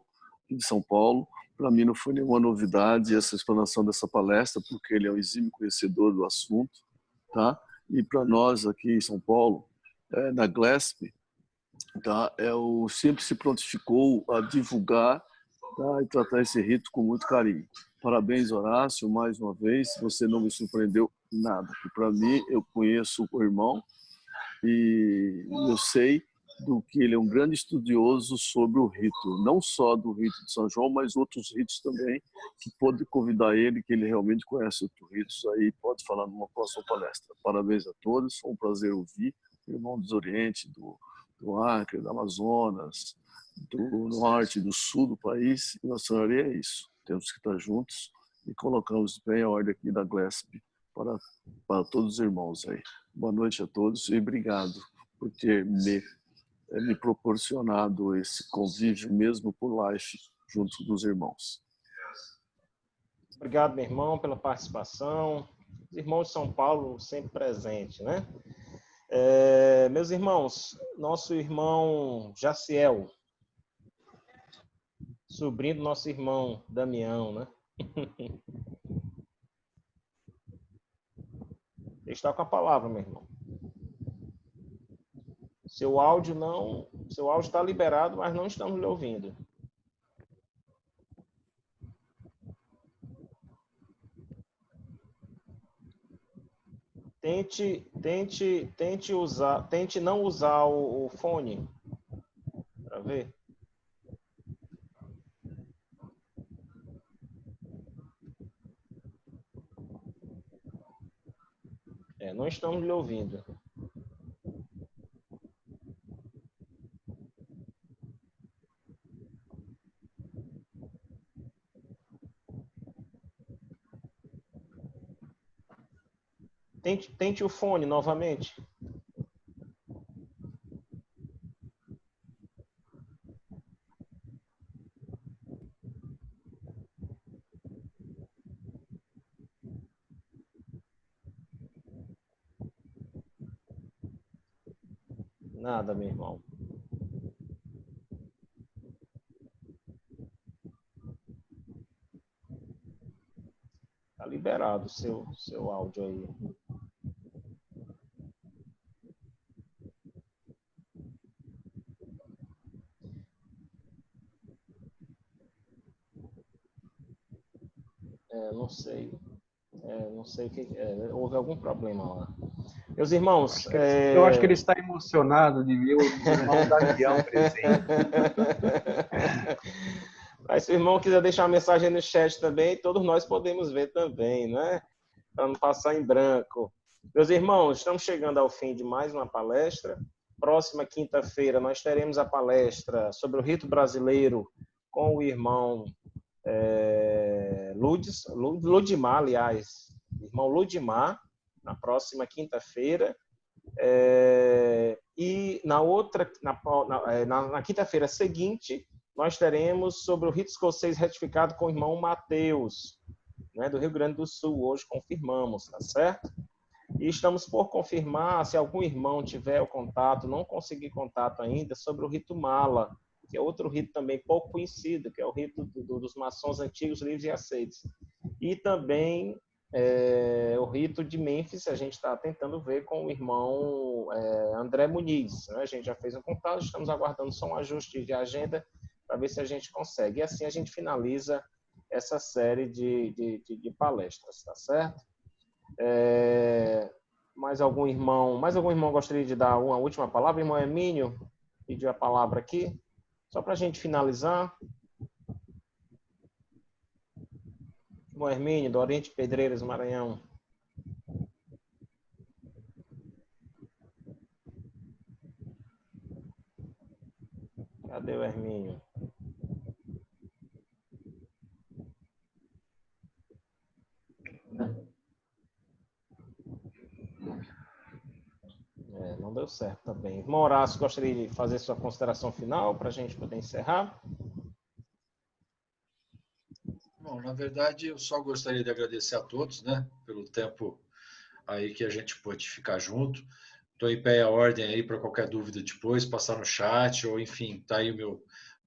de São Paulo. Para mim não foi nenhuma novidade essa explanação dessa palestra, porque ele é um exímio conhecedor do assunto, tá? E para nós aqui em São Paulo, na GLESP, tá? Sempre se prontificou a divulgar, tá? E tratar esse rito com muito carinho. Parabéns, Horácio, mais uma vez. Você não me surpreendeu nada. Para mim, eu conheço o irmão e eu sei do que ele é um grande estudioso sobre o rito, não só do rito de São João, mas outros ritos também, que pode convidar ele, que ele realmente conhece outros ritos, aí pode falar numa próxima palestra. Parabéns a todos, foi um prazer ouvir, irmão dos Oriente, do Acre, do Amazonas, do norte, do sul do país. E nossa oraria é isso. Temos que estar juntos e colocamos bem a ordem aqui da GLESP para todos os irmãos aí. Boa noite a todos e obrigado por ter me proporcionado esse convívio mesmo por live junto dos irmãos. Obrigado, meu irmão, pela participação. Os irmãos de São Paulo sempre presentes, né? Meus irmãos, nosso irmão Jaciel, sobrinho do nosso irmão Damião, né? Está com a palavra, meu irmão. Seu áudio está liberado, mas não estamos lhe ouvindo. Tente não usar o fone para ver. Não estamos lhe ouvindo. Tente o fone novamente. Nada, meu irmão. Tá liberado o seu áudio aí. Não sei. Não sei o que. Houve algum problema lá. Meus irmãos. Eu acho que ele está emocionado de ver o irmão Damião presente. Mas se o irmão quiser deixar uma mensagem no chat também, todos nós podemos ver também, né? Para não passar em branco. Meus irmãos, estamos chegando ao fim de mais uma palestra. Próxima quinta-feira nós teremos a palestra sobre o rito brasileiro com o irmão Ludimar, aliás. Irmão Ludimar, na próxima quinta-feira. E na quinta-feira seguinte, nós teremos sobre o rito escocês retificado com o irmão Mateus, né, do Rio Grande do Sul. Hoje confirmamos, tá certo? E estamos por confirmar, se algum irmão tiver o contato, não conseguir contato ainda, sobre o rito Mala, que é outro rito também pouco conhecido, que é o rito dos maçons antigos, livres e aceitos. E também o rito de Mênfis, a gente está tentando ver com o irmão André Muniz, né? A gente já fez um contato, estamos aguardando só um ajuste de agenda para ver se a gente consegue. E assim a gente finaliza essa série de palestras, tá certo? Mais algum irmão gostaria de dar uma última palavra? Irmão Emínio pediu a palavra aqui, só para a gente finalizar. Irmão Hermínio, do Oriente Pedreiras, Maranhão. Cadê o Hermínio? Não deu certo também. Irmão Horácio, gostaria de fazer sua consideração final para a gente poder encerrar? Bom, na verdade, eu só gostaria de agradecer a todos, né, pelo tempo aí que a gente pôde ficar junto. Estou em pé a ordem aí para qualquer dúvida depois, passar no chat, ou enfim, tá aí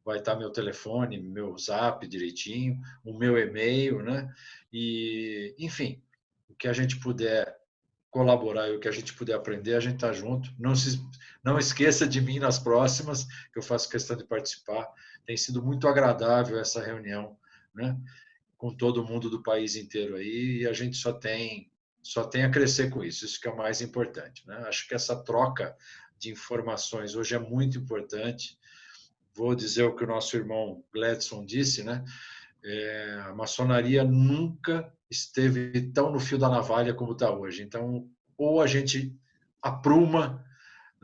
vai estar meu telefone, meu zap direitinho, o meu e-mail, né? E, enfim, o que a gente puder colaborar e o que a gente puder aprender, a gente está junto. Não esqueça de mim nas próximas, que eu faço questão de participar. Tem sido muito agradável essa reunião, né? Com todo mundo do país inteiro aí, e a gente só tem a crescer com isso que é o mais importante, né? Acho que essa troca de informações hoje é muito importante. Vou dizer o que o nosso irmão Gladson disse, né? A maçonaria nunca esteve tão no fio da navalha como está hoje. Então, ou a gente apruma,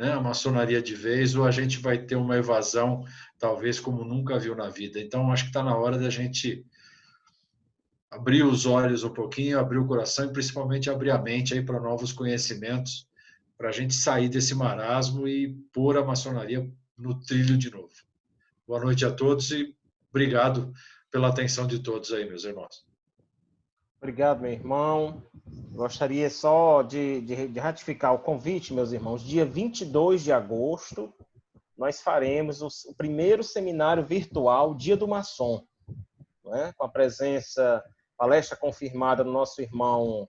né, a maçonaria de vez, ou a gente vai ter uma evasão, talvez como nunca viu na vida. Então, acho que está na hora da gente abrir os olhos um pouquinho, abrir o coração e principalmente abrir a mente aí para novos conhecimentos, para a gente sair desse marasmo e pôr a maçonaria no trilho de novo. Boa noite a todos e obrigado pela atenção de todos aí, meus irmãos. Obrigado, meu irmão. Gostaria só de ratificar o convite, meus irmãos. Dia 22 de agosto, nós faremos o primeiro seminário virtual Dia do Maçom, né? Com a palestra confirmada do nosso irmão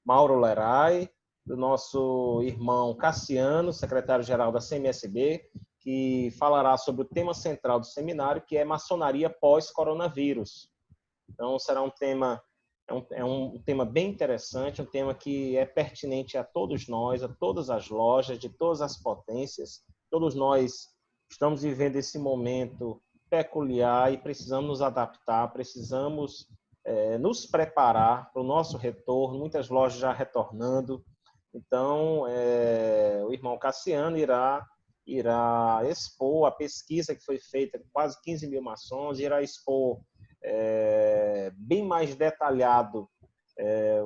Mauro Lerai, do nosso irmão Cassiano, secretário-geral da CMSB, que falará sobre o tema central do seminário, que é maçonaria pós-coronavírus. Então, será um tema... É um tema bem interessante, um tema que é pertinente a todos nós, a todas as lojas, de todas as potências. Todos nós estamos vivendo esse momento peculiar e precisamos nos adaptar, precisamos nos preparar para o nosso retorno, muitas lojas já retornando. Então, o irmão Cassiano irá expor a pesquisa que foi feita com quase 15 mil maçons, irá expor bem mais detalhado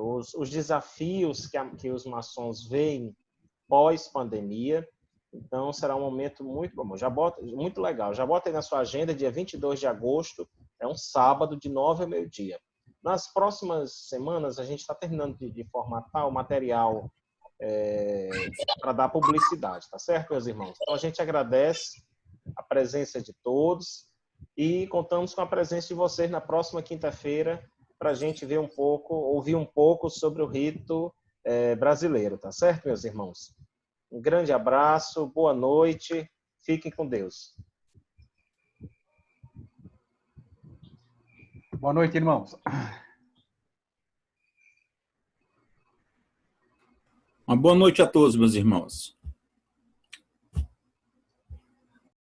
os desafios que os maçons veem pós-pandemia. Então, será um momento muito bom. Muito legal. Já bota aí na sua agenda, dia 22 de agosto, é um sábado, de 9 ao meio-dia. Nas próximas semanas, a gente está terminando de formatar o material para dar publicidade, tá certo, meus irmãos? Então, a gente agradece a presença de todos e contamos com a presença de vocês na próxima quinta-feira para a gente ouvir um pouco sobre o rito brasileiro, tá certo, meus irmãos? Um grande abraço, boa noite, fiquem com Deus. Boa noite, irmãos. Uma boa noite a todos, meus irmãos.